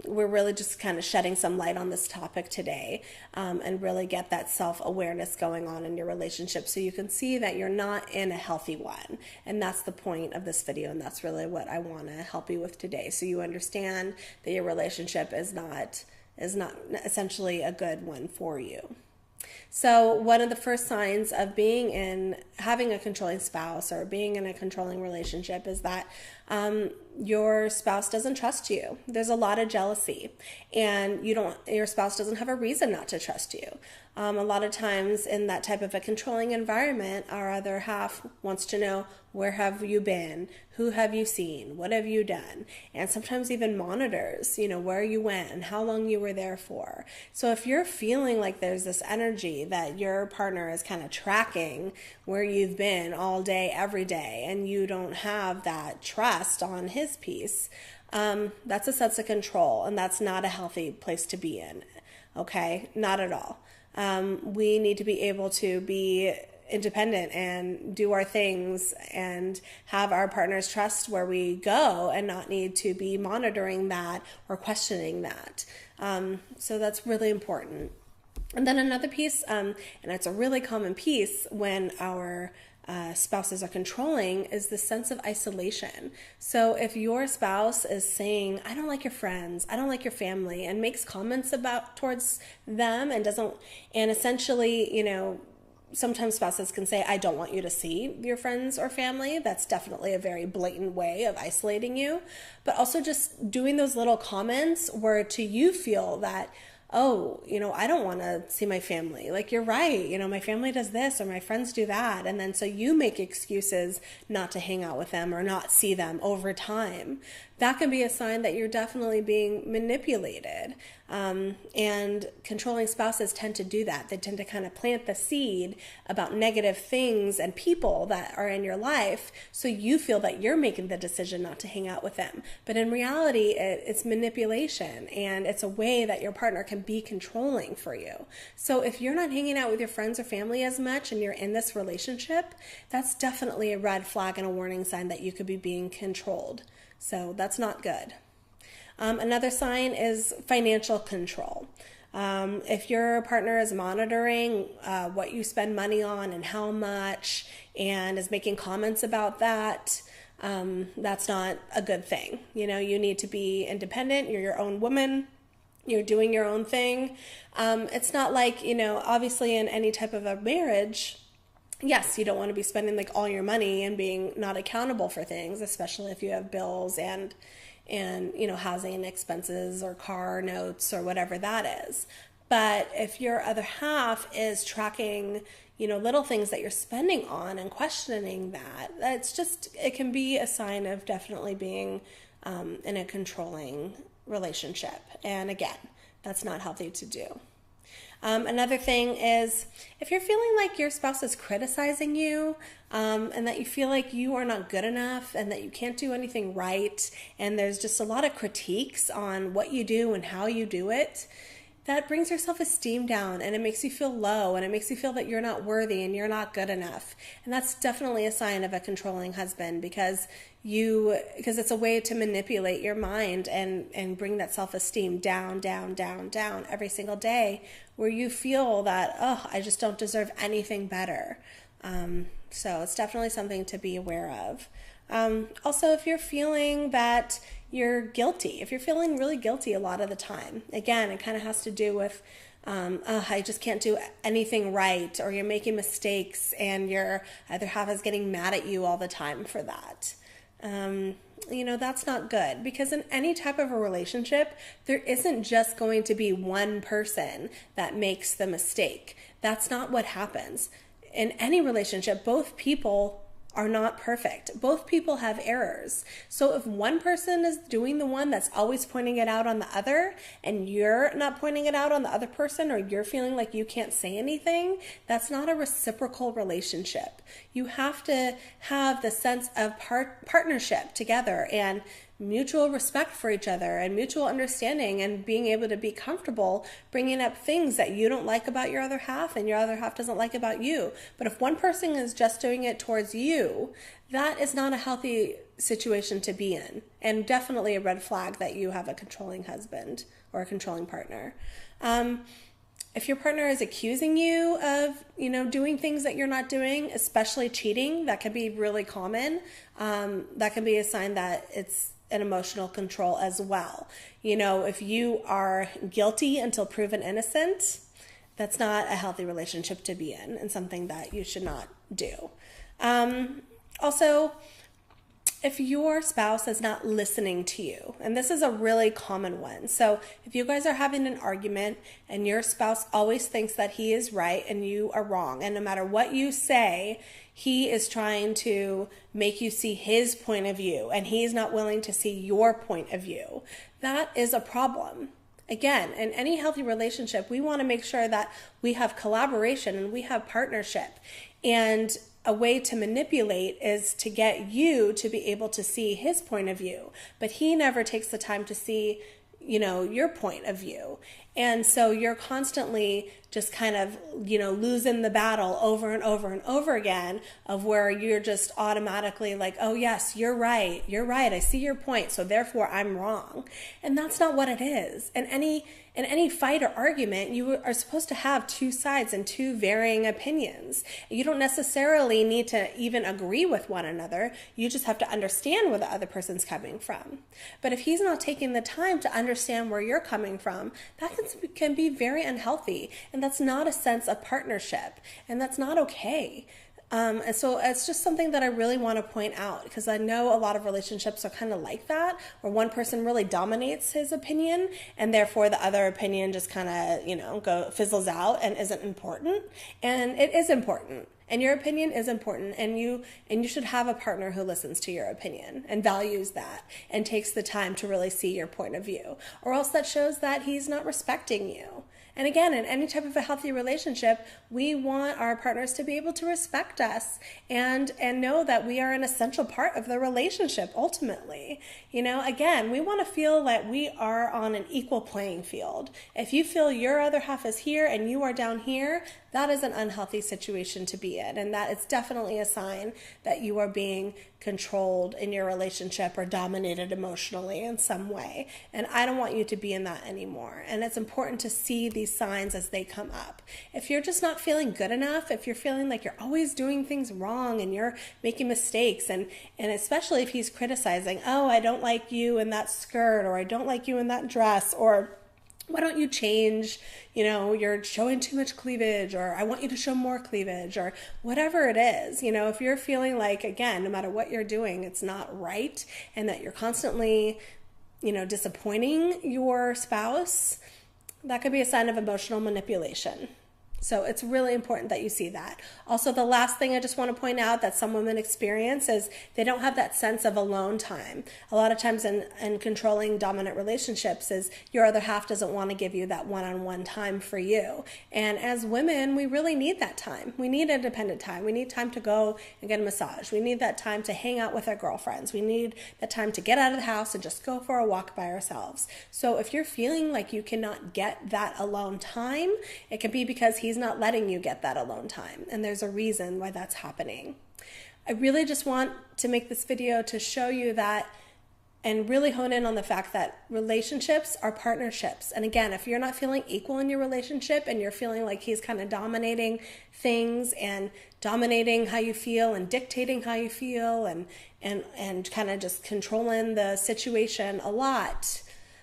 We're really just kind of shedding some light on this topic today, and really get that self-awareness going on in your relationship so you can see that you're not in a healthy one. And that's the point of this video, and that's really what I want to help you with today, so you understand that your relationship is not essentially a good one for you. So one of the first signs of having a controlling spouse or being in a controlling relationship is that your spouse doesn't trust you. There's a lot of jealousy, and your spouse doesn't have a reason not to trust you. A lot of times in that type of a controlling environment, our other half wants to know, where have you been? Who have you seen? What have you done? And sometimes even monitors, where you went and how long you were there for. So if you're feeling like there's this energy that your partner is kind of tracking where you've been all day, every day, and you don't have that trust on his piece, that's a sense of control, and that's not a healthy place to be in. Okay? Not at all. We need to be able to be independent and do our things and have our partner's trust where we go, and not need to be monitoring that or questioning that. So that's really important. And then another piece, and it's a really common piece when our spouses are controlling, is the sense of isolation. So if your spouse is saying, I don't like your friends, I don't like your family, and makes comments towards them and essentially, sometimes spouses can say, I don't want you to see your friends or family. That's definitely a very blatant way of isolating you. But also just doing those little comments where to you feel that, oh, I don't want to see my family. Like, you're right. My family does this or my friends do that. And then so you make excuses not to hang out with them or not see them over time. That can be a sign that you're definitely being manipulated. And controlling spouses tend to do that. They tend to kind of plant the seed about negative things and people that are in your life, so you feel that you're making the decision not to hang out with them. But in reality, it's manipulation, and it's a way that your partner can be controlling for you. So if you're not hanging out with your friends or family as much and you're in this relationship, that's definitely a red flag and a warning sign that you could be being controlled. So that's not good. Another sign is financial control. If your partner is monitoring what you spend money on and how much, and is making comments about that, that's not a good thing. You need to be independent. You're your own woman. You're doing your own thing. It's not like, obviously in any type of a marriage, yes, you don't want to be spending like all your money and being not accountable for things, especially if you have bills and housing expenses or car notes or whatever that is. But if your other half is tracking, little things that you're spending on and questioning that, it can be a sign of definitely being in a controlling relationship. And again, that's not healthy to do. Another thing is, if you're feeling like your spouse is criticizing you, and that you feel like you are not good enough and that you can't do anything right, and there's just a lot of critiques on what you do and how you do it, that brings your self-esteem down, and it makes you feel low, and it makes you feel that you're not worthy and you're not good enough. And that's definitely a sign of a controlling husband, because it's a way to manipulate your mind and bring that self-esteem down, down, down, down every single day, where you feel that, oh, I just don't deserve anything better. So it's definitely something to be aware of. Also, if you're feeling that you're guilty, if you're feeling really guilty a lot of the time, again, it kind of has to do with, I just can't do anything right, or you're making mistakes and your other half is getting mad at you all the time for that. That's not good, because in any type of a relationship, there isn't just going to be one person that makes the mistake. That's not what happens. In any relationship, both people are not perfect. Both people have errors. So if one person is doing the one that's always pointing it out on the other, and you're not pointing it out on the other person, or you're feeling like you can't say anything, that's not a reciprocal relationship. You have to have the sense of partnership together, and mutual respect for each other, and mutual understanding, and being able to be comfortable bringing up things that you don't like about your other half and your other half doesn't like about you. But if one person is just doing it towards you, that is not a healthy situation to be in, and definitely a red flag that you have a controlling husband or a controlling partner. If your partner is accusing you of, doing things that you're not doing, especially cheating, that can be really common. That can be a sign that it's an emotional control as well. If you are guilty until proven innocent, that's not a healthy relationship to be in, and something that you should not do. Also, if your spouse is not listening to you, and this is a really common one. So if you guys are having an argument and your spouse always thinks that he is right and you are wrong, and no matter what you say, he is trying to make you see his point of view, and he's not willing to see your point of view, that is a problem. Again, in any healthy relationship, we want to make sure that we have collaboration and we have partnership. And a way to manipulate is to get you to be able to see his point of view, but he never takes the time to see, your point of view. And so you're constantly just kind of, losing the battle over and over and over again, of where you're just automatically like, oh yes, you're right, I see your point, so therefore I'm wrong. And that's not what it is. In any fight or argument, you are supposed to have two sides and two varying opinions. You don't necessarily need to even agree with one another. You just have to understand where the other person's coming from. But if he's not taking the time to understand where you're coming from, that can be very unhealthy. And that's not a sense of partnership. And that's not okay. And so it's just something that I really want to point out, because I know a lot of relationships are kind of like that, where one person really dominates his opinion, and therefore the other opinion just kind of, fizzles out and isn't important. And it is important. And your opinion is important, and you should have a partner who listens to your opinion and values that and takes the time to really see your point of view, or else that shows that he's not respecting you. And again, in any type of a healthy relationship, we want our partners to be able to respect us and know that we are an essential part of the relationship ultimately. Again, we want to feel that we are on an equal playing field. If you feel your other half is here and you are down here, that is an unhealthy situation to be in. And that is definitely a sign that you are being controlled in your relationship or dominated emotionally in some way. And I don't want you to be in that anymore. And it's important to see these signs as they come up. If you're just not feeling good enough, if you're feeling like you're always doing things wrong and you're making mistakes, and especially if he's criticizing, oh, I don't like you in that skirt, or I don't like you in that dress, or why don't you change, you're showing too much cleavage, or I want you to show more cleavage, or whatever it is. If you're feeling like, again, no matter what you're doing, it's not right, and that you're constantly, disappointing your spouse, that could be a sign of emotional manipulation. So it's really important that you see that. Also, the last thing I just want to point out that some women experience is they don't have that sense of alone time. A lot of times in controlling dominant relationships is your other half doesn't want to give you that one-on-one time for you. And as women, we really need that time. We need independent time. We need time to go and get a massage. We need that time to hang out with our girlfriends. We need that time to get out of the house and just go for a walk by ourselves. So if you're feeling like you cannot get that alone time, it can be because he's not letting you get that alone time. And there's a reason why that's happening. I really just want to make this video to show you that, and really hone in on the fact that relationships are partnerships. And again, if you're not feeling equal in your relationship and you're feeling like he's kind of dominating things and dominating how you feel and dictating how you feel and kind of just controlling the situation a lot,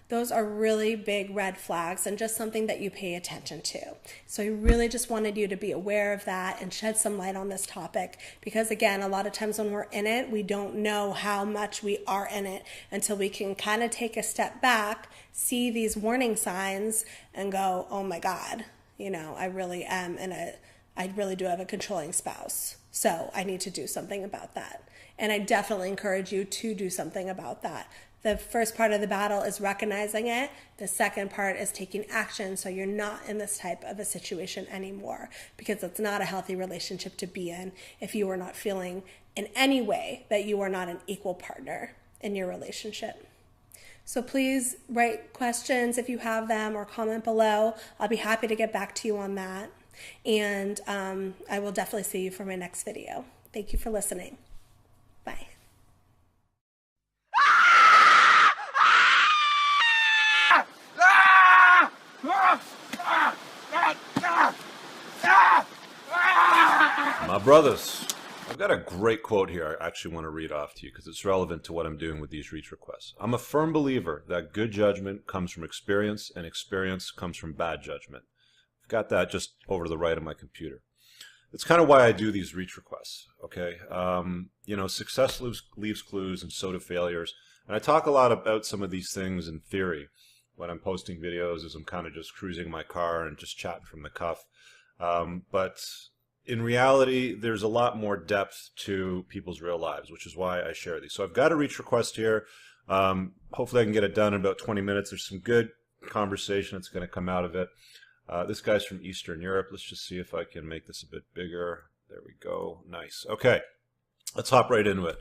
those are really big red flags and just something that you pay attention to. So I really just wanted you to be aware of that and shed some light on this topic, because again, a lot of times when we're in it, we don't know how much we are in it until we can kind of take a step back, see these warning signs and go, oh my God, I really am in a I really do have a controlling spouse. So I need to do something about that. And I definitely encourage you to do something about that. The first part of the battle is recognizing it. The second part is taking action so you're not in this type of a situation anymore, because it's not a healthy relationship to be in if you are not feeling in any way that you are not an equal partner in your relationship. So please write questions if you have them, or comment below. I'll be happy to get back to you on that. And I will definitely see you for my next video. Thank you for listening. Bye. My brothers, I've got a great quote here I actually want to read off to you because it's relevant to what I'm doing with these reach requests. I'm a firm believer that good judgment comes from experience, and experience comes from bad judgment. I've got that just over to the right of my computer. It's kind of why I do these reach requests, okay? You know, success leaves clues, and so do failures. And I talk a lot about some of these things in theory when I'm posting videos, as I'm kind of just cruising my car and just chatting from the cuff. But in reality, there's a lot more depth to people's real lives, which is why I share these. So I've got a reach request here. Hopefully I can get it done in about 20 minutes. There's some good conversation that's going to come out of it. This guy's from Eastern Europe. Let's just see if I can make this a bit bigger. There we go. Nice. Okay, let's hop right into it.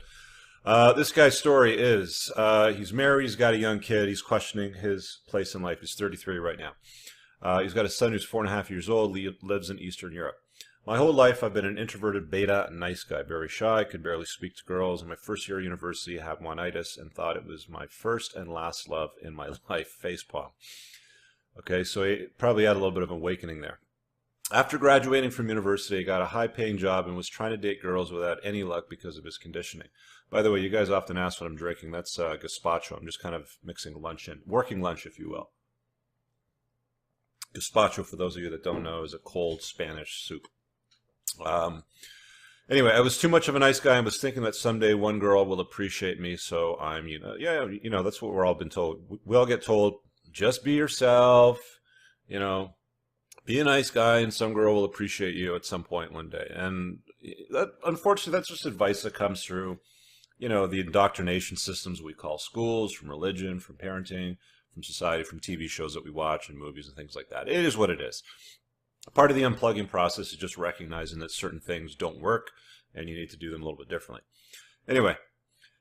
This guy's story is he's married, he's got a young kid, he's questioning his place in life. He's 33 right now. He's got a son who's 4.5 years old, lives in Eastern Europe. My whole life I've been an introverted beta nice guy, very shy, could barely speak to girls. In my first year of university I had one-itis and thought it was my first and last love in my life. Facepalm. Okay, so he probably had a little bit of an awakening there. After graduating from university, I got a high-paying job and was trying to date girls without any luck because of his conditioning. By the way, you guys often ask what I'm drinking. That's gazpacho. I'm just kind of mixing lunch in. Working lunch, if you will. Gazpacho, for those of you that don't know, is a cold Spanish soup. Anyway, I was too much of a nice guy and was thinking that someday one girl will appreciate me, so I'm, that's what we're all been told. We all get told, just be yourself, be a nice guy and some girl will appreciate you at some point one day. And that, unfortunately, that's just advice that comes through, the indoctrination systems we call schools, from religion, from parenting, from society, from TV shows that we watch and movies and things like that. It is what it is. Part of the unplugging process is just recognizing that certain things don't work and you need to do them a little bit differently. Anyway,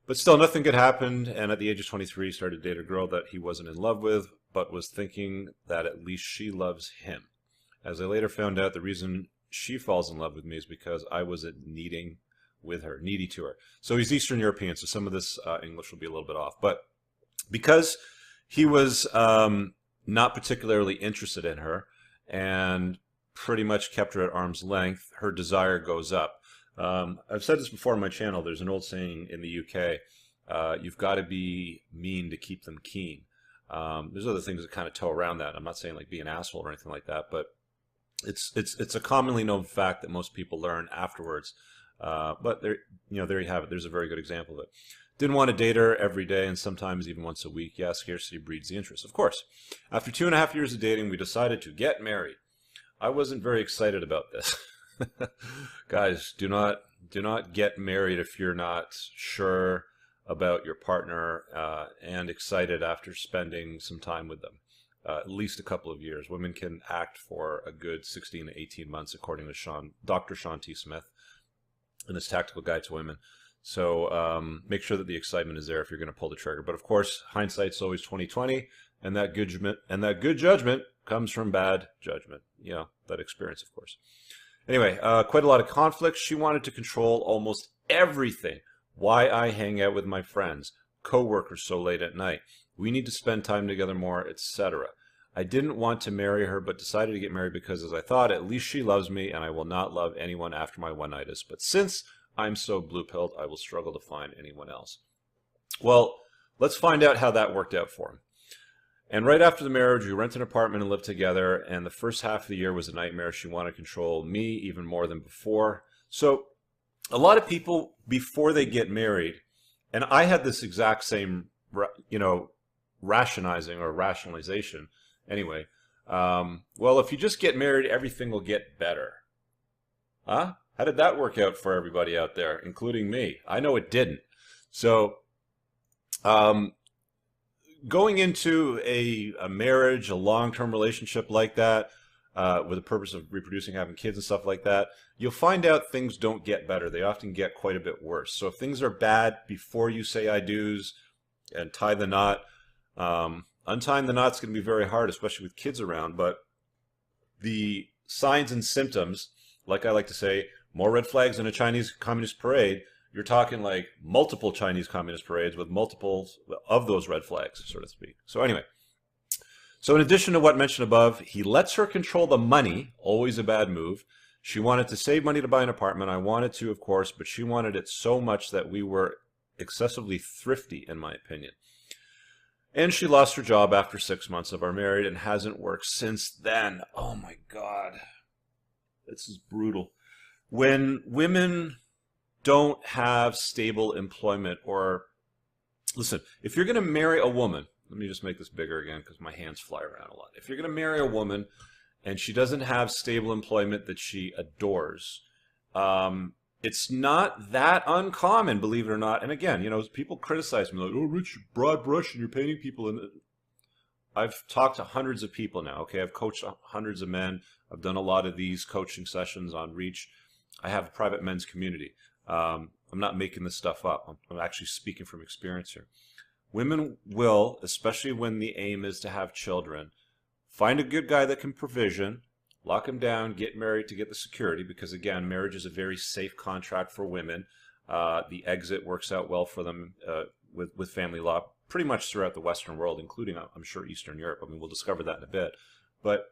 but still nothing good happened, and at the age of 23 he started to date a girl that he wasn't in love with, but was thinking that at least she loves him. As I later found out, the reason she falls in love with me is because I was needy to her. So he's Eastern European, so some of this English will be a little bit off. But because he was not particularly interested in her and pretty much kept her at arm's length, her desire goes up. I've said this before on my channel. There's an old saying in the UK, you've got to be mean to keep them keen. There's other things that kind of toe around that. I'm not saying like be an asshole or anything like that, but it's a commonly known fact that most people learn afterwards. But there you have it. There's a very good example of it. Didn't want to date her every day and sometimes even once a week. Yeah, scarcity breeds the interest, of course. After 2.5 years of dating, we decided to get married. I wasn't very excited about this. Guys, do not get married if you're not sure about your partner and excited after spending some time with them. At least a couple of years. Women can act for a good 16 to 18 months, according to Dr. Sean T. Smith in his Tactical Guide to Women. So make sure that the excitement is there if you're going to pull the trigger. But of course, hindsight's always 20/20, and that good judgment comes from bad judgment. That experience, of course. Anyway, quite a lot of conflict. She wanted to control almost everything. Why I hang out with my friends, co-workers so late at night. We need to spend time together more, etc. I didn't want to marry her, but decided to get married because, as I thought, at least she loves me, and I will not love anyone after my one-nightitis. But since I'm so blue-pilled, I will struggle to find anyone else. Well, let's find out how that worked out for him. And right after the marriage, we rented an apartment and lived together, and the first half of the year was a nightmare. She wanted to control me even more than before. So a lot of people, before they get married, and I had this exact same, rationalization. Anyway, well, if you just get married, everything will get better. Huh? How did that work out for everybody out there, including me? I know it didn't. So, going into a marriage, a long-term relationship like that, with the purpose of reproducing, having kids and stuff like that, you'll find out things don't get better. They often get quite a bit worse. So if things are bad before you say I do's and tie the knot, untying the knot's going to be very hard, especially with kids around. But the signs and symptoms, like I like to say, more red flags in a Chinese Communist parade. You're talking like multiple Chinese Communist parades with multiples of those red flags, so to speak. So anyway, so in addition to what mentioned above, he lets her control the money, always a bad move. She wanted to save money to buy an apartment. I wanted to, of course, but she wanted it so much that we were excessively thrifty, in my opinion. And she lost her job after 6 months of our marriage and hasn't worked since then. Oh my God. This is brutal. When women don't have stable employment, or listen, if you're going to marry a woman, let me just make this bigger again because my hands fly around a lot. If you're going to marry a woman and she doesn't have stable employment that she adores, it's not that uncommon, believe it or not. And again, you know, people criticize me like, oh, Rich, broad brush and you're painting people. And I've talked to hundreds of people now. Okay, I've coached hundreds of men. I've done a lot of these coaching sessions on Reach. I have a private men's community. I'm not making this stuff up. I'm actually speaking from experience here. Women will, especially when the aim is to have children, find a good guy that can provision, lock him down, get married to get the security, because again, marriage is a very safe contract for women. The exit works out well for them with family law, pretty much throughout the Western world, including, I'm sure, Eastern Europe. I mean, we'll discover that in a bit. But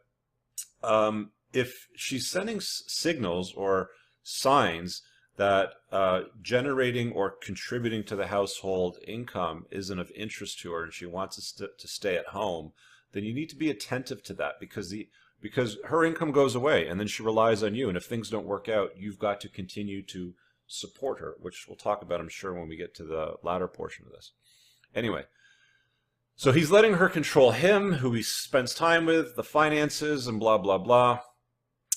if she's sending signals or signs that generating or contributing to the household income isn't of interest to her and she wants to stay at home, then you need to be attentive to that, because her income goes away and then she relies on you. And if things don't work out, you've got to continue to support her, which we'll talk about, I'm sure, when we get to the latter portion of this. Anyway, so he's letting her control him, who he spends time with, the finances, and blah, blah, blah.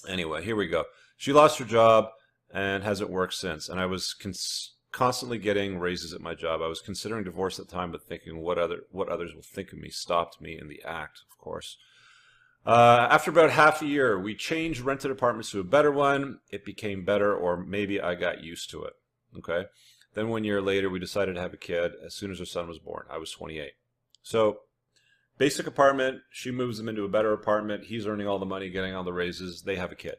Anyway, here we go. She lost her job and hasn't worked since. And I was constantly getting raises at my job. I was considering divorce at the time, but thinking what others will think of me stopped me in the act, of course. After about half a year, we changed rented apartments to a better one. It became better, or maybe I got used to it. Okay. Then 1 year later, we decided to have a kid as soon as our son was born. I was 28. So basic apartment, she moves him into a better apartment. He's earning all the money, getting all the raises. They have a kid.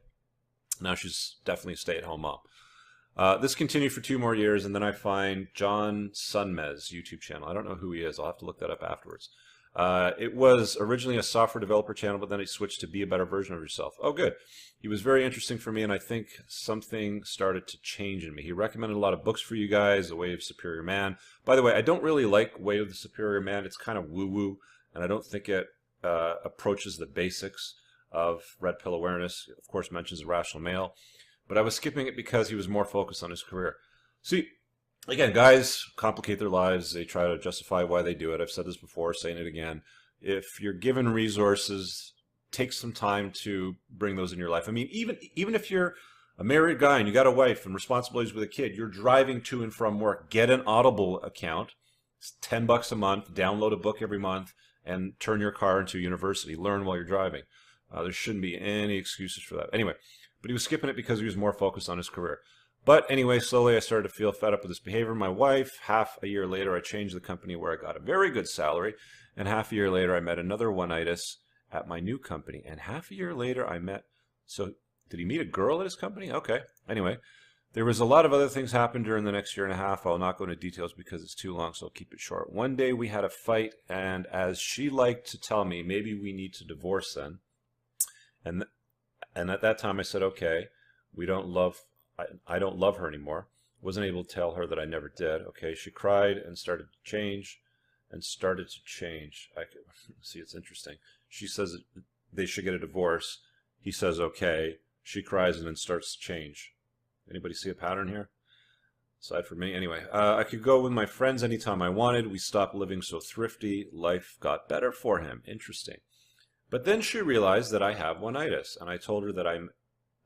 Now she's definitely a stay-at-home mom. This continued for 2 more years, and then I find John Sunmez YouTube channel. I don't know who he is. I'll have to look that up afterwards. It was originally a software developer channel, but then he switched to be a better version of yourself. Oh, good. He was very interesting for me, and I think something started to change in me. He recommended a lot of books for you guys, The Way of Superior Man. By the way, I don't really like Way of the Superior Man. It's kind of woo-woo, and I don't think it approaches the basics of red pill awareness. Of course, mentions a rational male, but I was skipping it because he was more focused on his career. See, again, guys complicate their lives. They try to justify why they do it. I've said this before, saying it again. If you're given resources, take some time to bring those in your life. I mean, even if you're a married guy and you got a wife and responsibilities with a kid, you're driving to and from work, get an Audible account. It's $10 a month. Download a book every month and turn your car into a university. Learn while you're driving. There shouldn't be any excuses for that. Anyway, but he was skipping it because he was more focused on his career. But anyway, slowly I started to feel fed up with this behavior. My wife, half a year later, I changed the company where I got a very good salary. And half a year later, I met another one-itis at my new company. And half a year later, so did he meet a girl at his company? Okay. Anyway, there was a lot of other things happened during the next year and a half. I'll not go into details because it's too long, so I'll keep it short. One day we had a fight, and as she liked to tell me, maybe we need to divorce then. And at that time I said, okay, I don't love her anymore. Wasn't able to tell her that I never did. Okay, she cried and started to change. See, it's interesting. She says they should get a divorce. He says, okay. She cries and then starts to change. Anybody see a pattern here? Aside from me. Anyway, I could go with my friends anytime I wanted. We stopped living so thrifty. Life got better for him. Interesting. But then she realized that I have one-itis, and I told her that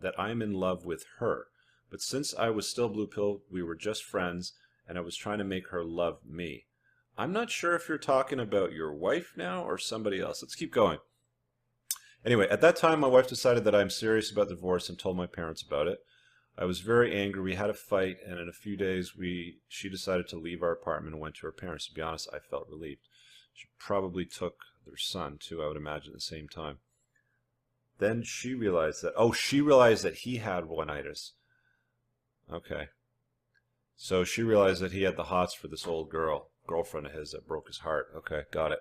that I'm in love with her. But since I was still blue pill, we were just friends, and I was trying to make her love me. I'm not sure if you're talking about your wife now or somebody else. Let's keep going. Anyway, at that time, my wife decided that I'm serious about divorce and told my parents about it. I was very angry. We had a fight, and in a few days, she decided to leave our apartment and went to her parents. To be honest, I felt relieved. She probably took their son, too, I would imagine, at the same time. Then she realized that he had one-itis. Okay. So she realized that he had the hots for this old girlfriend of his that broke his heart. Okay, got it.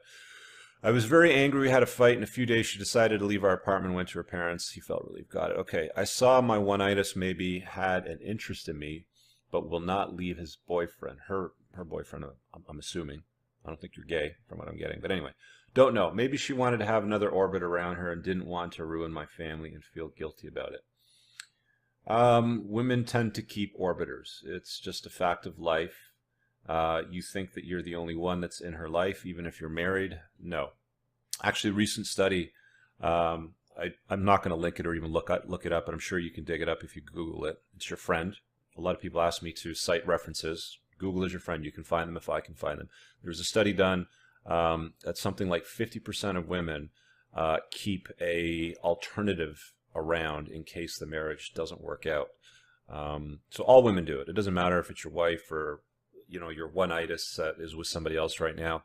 I was very angry. We had a fight. In a few days, she decided to leave our apartment and went to her parents. He felt relieved. Got it. Okay. I saw my one-itis maybe had an interest in me, but will not leave his boyfriend. Her boyfriend, I'm assuming. I don't think you're gay from what I'm getting. But anyway, don't know. Maybe she wanted to have another orbit around her and didn't want to ruin my family and feel guilty about it. Women tend to keep orbiters. It's just a fact of life. You think that you're the only one that's in her life, even if you're married? No. Actually, recent study, I'm not going to link it or even look it up, but I'm sure you can dig it up if you Google it. It's your friend. A lot of people ask me to cite references. Google is your friend. You can find them if I can find them. There was a study done that something like 50% of women keep a alternative around in case the marriage doesn't work out. So all women do it. It doesn't matter if it's your wife or your one-itis that is with somebody else right now.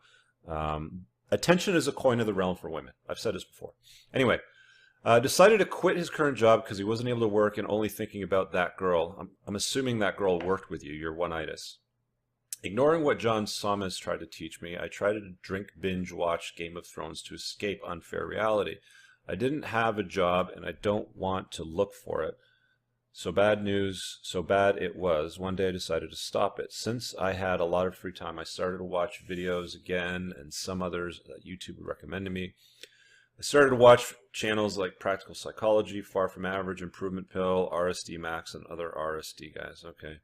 Attention is a coin of the realm for women. I've said this before. Anyway, decided to quit his current job because he wasn't able to work and only thinking about that girl. I'm assuming that girl worked with you, your one-itis. Ignoring what John Sommers tried to teach me, I tried to drink, binge, watch Game of Thrones to escape unfair reality. I didn't have a job and I don't want to look for it. So bad news, so bad it was. One day I decided to stop it. Since I had a lot of free time, I started to watch videos again and some others that YouTube would recommend to me. I started to watch channels like Practical Psychology, Far From Average, Improvement Pill, RSD Max, and other RSD guys. Okay.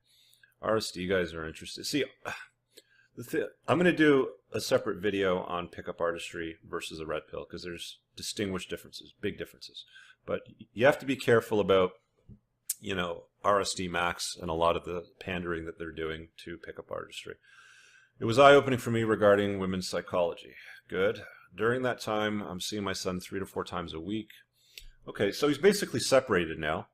RSD guys are interested. See, I'm going to do a separate video on pickup artistry versus a red pill because there's distinguished differences, big differences. But you have to be careful about RSD Max and a lot of the pandering that they're doing to pickup artistry. It was eye-opening for me regarding women's psychology. Good. During that time, I'm seeing my son 3 to 4 times a week. Okay, so he's basically separated now.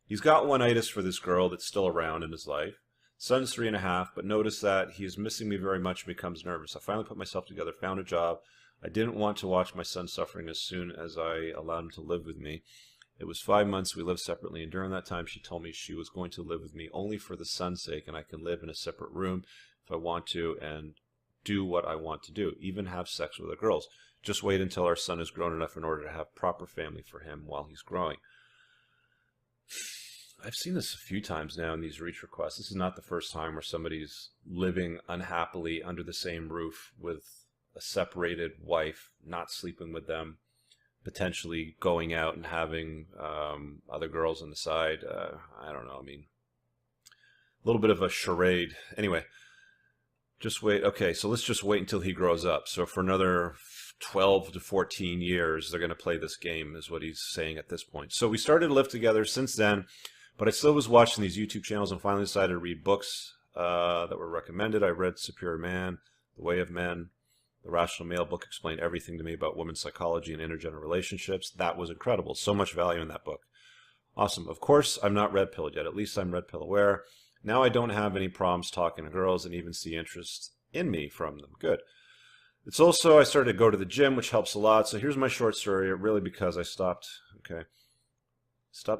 He's got one-itis for this girl that's still around in his life. Son's 3.5, but notice that he's missing me very much and becomes nervous. I finally put myself together, found a job. I didn't want to watch my son suffering as soon as I allowed him to live with me. It was 5 months we lived separately, and during that time she told me she was going to live with me only for the son's sake, and I can live in a separate room if I want to and do what I want to do, even have sex with the girls. Just wait until our son is grown enough in order to have proper family for him while he's growing. I've seen this a few times now in these reach requests. This is not the first time where somebody's living unhappily under the same roof with a separated wife, not sleeping with them, potentially going out and having other girls on the side. I don't know. I mean, a little bit of a charade. Anyway, just wait. Okay, so let's just wait until he grows up. So for another 12 to 14 years, they're going to play this game, is what he's saying at this point. So we started to live together since then, but I still was watching these YouTube channels and finally decided to read books that were recommended. I read Superior Man, The Way of Men. The Rational Male book explained everything to me about women's psychology and intergender relationships. That was incredible. So much value in that book. Awesome. Of course, I'm not red pilled yet. At least I'm red pill aware. Now I don't have any problems talking to girls and even see interest in me from them. Good. It's also, I started to go to the gym, which helps a lot. So here's my short story, really because I stopped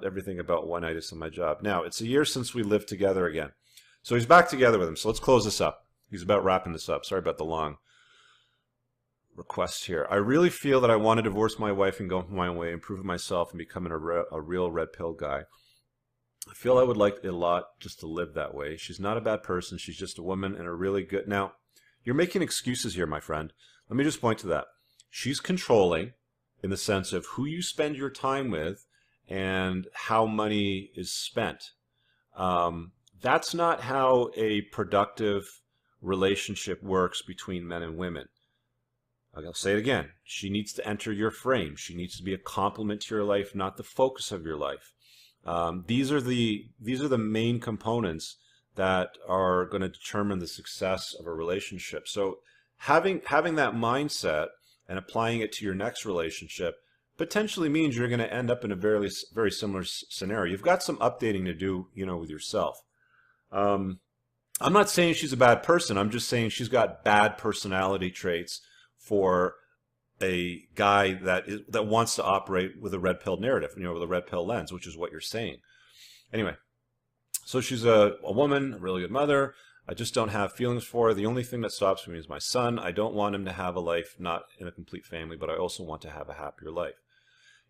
everything about one-itis in my job. Now, it's a year since we lived together again. So he's back together with him. So let's close this up. He's about wrapping this up. Sorry about the long request here. I really feel that I want to divorce my wife and go my own way, improving myself and becoming a real red pill guy. I feel I would like it a lot just to live that way. She's not a bad person. She's just a woman and a really good... Now, you're making excuses here, my friend. Let me just point to that. She's controlling in the sense of who you spend your time with and how money is spent. That's not how a productive relationship works between men and women. I'll say it again. She needs to enter your frame. She needs to be a complement to your life, not the focus of your life. These are the main components that are going to determine the success of a relationship. So having that mindset and applying it to your next relationship potentially means you're going to end up in a very similar scenario. You've got some updating to do, with yourself. I'm not saying she's a bad person. I'm just saying she's got bad personality traits for a guy that wants to operate with a red pill narrative, with a red pill lens, which is what you're saying. Anyway, so she's a woman, a really good mother. I just don't have feelings for her. The only thing that stops me is my son. I don't want him to have a life not in a complete family, but I also want to have a happier life.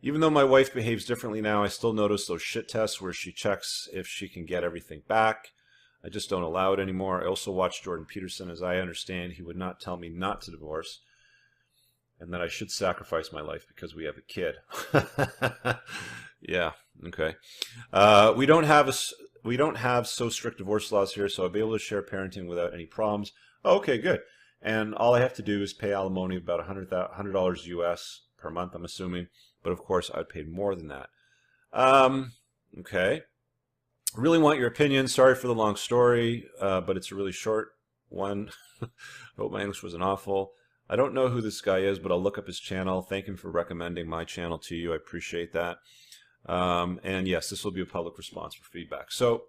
Even though my wife behaves differently now, I still notice those shit tests where she checks if she can get everything back. I just don't allow it anymore. I also watch Jordan Peterson. As I understand, he would not tell me not to divorce, and that I should sacrifice my life because we have a kid. Yeah, okay. We don't have so strict divorce laws here, so I'll be able to share parenting without any problems. Oh, okay, good. And all I have to do is pay alimony, about $100 US per month, I'm assuming. But of course, I'd pay more than that. Okay. I really want your opinion. Sorry for the long story, but it's a really short one. I hope my English wasn't awful. I don't know who this guy is, but I'll look up his channel. Thank him for recommending my channel to you. I appreciate that. And yes, this will be a public response for feedback. So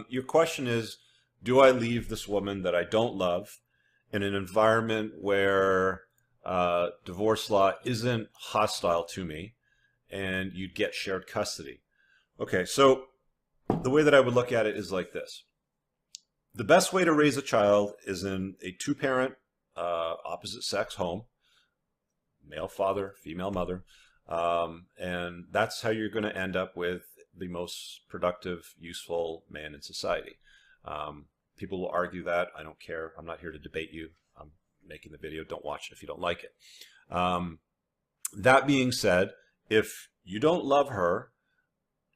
your question is, do I leave this woman that I don't love in an environment where divorce law isn't hostile to me and you'd get shared custody? Okay, so the way that I would look at it is like this. The best way to raise a child is in a two-parent, opposite sex home, male father, female mother, and that's how you're going to end up with the most productive, useful man in society. People will argue that. I don't care. I'm not here to debate you. I'm making the video. Don't watch it if you don't like it. That being said, if you don't love her,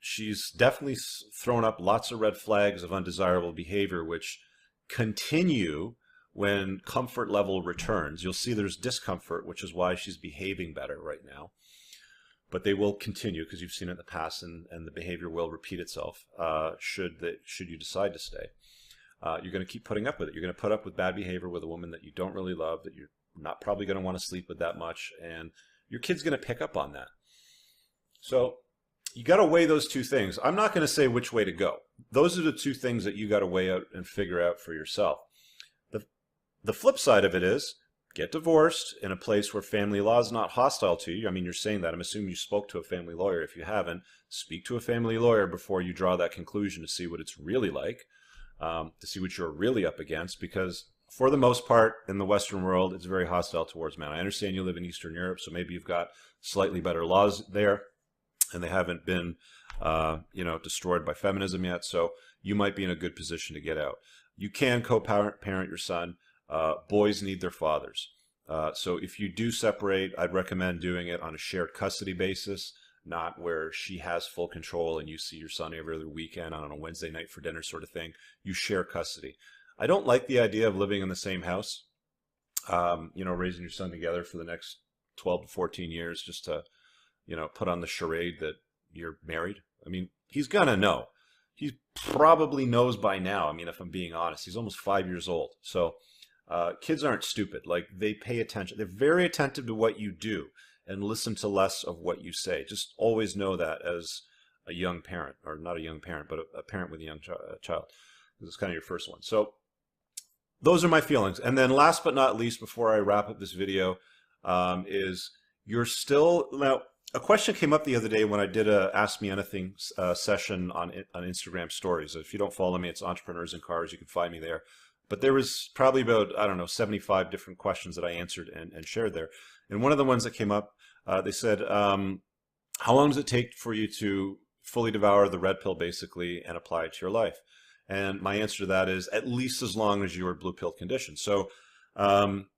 she's definitely thrown up lots of red flags of undesirable behavior, which continue when comfort level returns. You'll see there's discomfort, which is why she's behaving better right now. But they will continue because you've seen it in the past, and the behavior will repeat itself should you decide to stay. You're going to keep putting up with it. You're going to put up with bad behavior with a woman that you don't really love, that you're not probably going to want to sleep with that much, and your kid's going to pick up on that. So you got to weigh those two things. I'm not going to say which way to go. Those are the two things that you got to weigh out and figure out for yourself. The flip side of it is, get divorced in a place where family law is not hostile to you. I mean, you're saying that. I'm assuming you spoke to a family lawyer. If you haven't, speak to a family lawyer before you draw that conclusion to see what it's really like, to see what you're really up against, because for the most part in the Western world, it's very hostile towards men. I understand you live in Eastern Europe, so maybe you've got slightly better laws there, and they haven't been destroyed by feminism yet, so you might be in a good position to get out. You can co-parent your son. Boys need their fathers. So if you do separate, I'd recommend doing it on a shared custody basis, not where she has full control and you see your son every other weekend on a Wednesday night for dinner sort of thing. You share custody. I don't like the idea of living in the same house, raising your son together for the next 12 to 14 years just to, put on the charade that you're married. I mean, he's going to know. He probably knows by now. I mean, if I'm being honest, he's almost 5 years old. So kids aren't stupid. Like, they pay attention. They're very attentive to what you do and listen to less of what you say. Just always know that as a young parent, or not a young parent, but a parent with a young child. This is kind of your first one. So those are my feelings. And then last but not least, before I wrap up this video, is you're still... Now, a question came up the other day when I did a Ask Me Anything session on Instagram stories. If you don't follow me, it's Entrepreneurs in Cars. You can find me there. But there was probably about, 75 different questions that I answered and shared there. And one of the ones that came up, they said, how long does it take for you to fully devour the red pill, basically, and apply it to your life? And my answer to that is at least as long as you're blue pill conditioned. So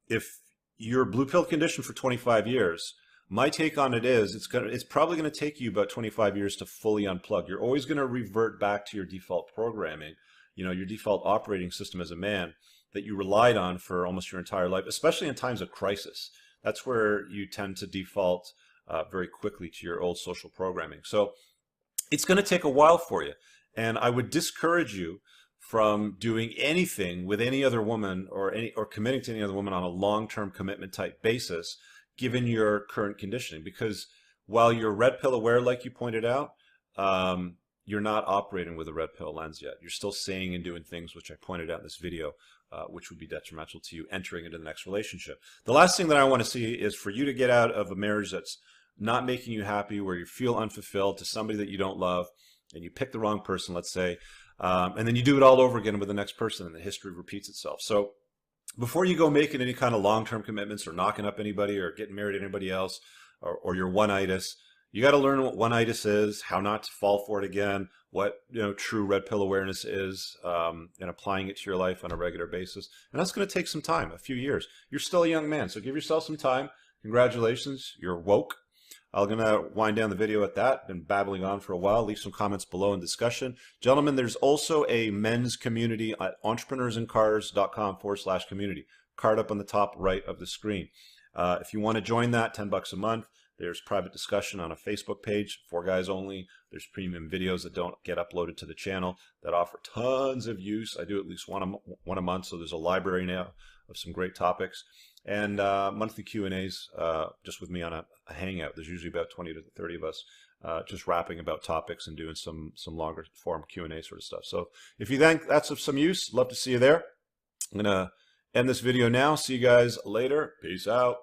if you're blue pill conditioned for 25 years, my take on it is it's probably going to take you about 25 years to fully unplug. You're always going to revert back to your default programming, your default operating system as a man that you relied on for almost your entire life, especially in times of crisis. That's where you tend to default very quickly to your old social programming. So it's going to take a while for you. And I would discourage you from doing anything with any other woman or committing to any other woman on a long-term commitment type basis, given your current conditioning. Because while you're red pill aware, like you pointed out, you're not operating with a red pill lens yet. You're still saying and doing things, which I pointed out in this video, which would be detrimental to you entering into the next relationship. The last thing that I want to see is for you to get out of a marriage that's not making you happy, where you feel unfulfilled, to somebody that you don't love, and you pick the wrong person, let's say, and then you do it all over again with the next person, and the history repeats itself. So before you go making any kind of long-term commitments or knocking up anybody or getting married to anybody else, or your one-itis, you got to learn what one-itis is, how not to fall for it again, what true red pill awareness is, and applying it to your life on a regular basis. And that's going to take some time, a few years. You're still a young man, so give yourself some time. Congratulations, you're woke. I'm going to wind down the video at that. Been babbling on for a while. Leave some comments below in discussion. Gentlemen, there's also a men's community at entrepreneursandcars.com/community. Card up on the top right of the screen. If you want to join that, $10 a month. There's private discussion on a Facebook page for guys only. There's premium videos that don't get uploaded to the channel that offer tons of use. I do at least one a month, so there's a library now of some great topics. And monthly Q&As just with me on a hangout. There's usually about 20 to 30 of us just rapping about topics and doing some longer form Q&A sort of stuff. So if you think that's of some use, love to see you there. I'm going to end this video now. See you guys later. Peace out.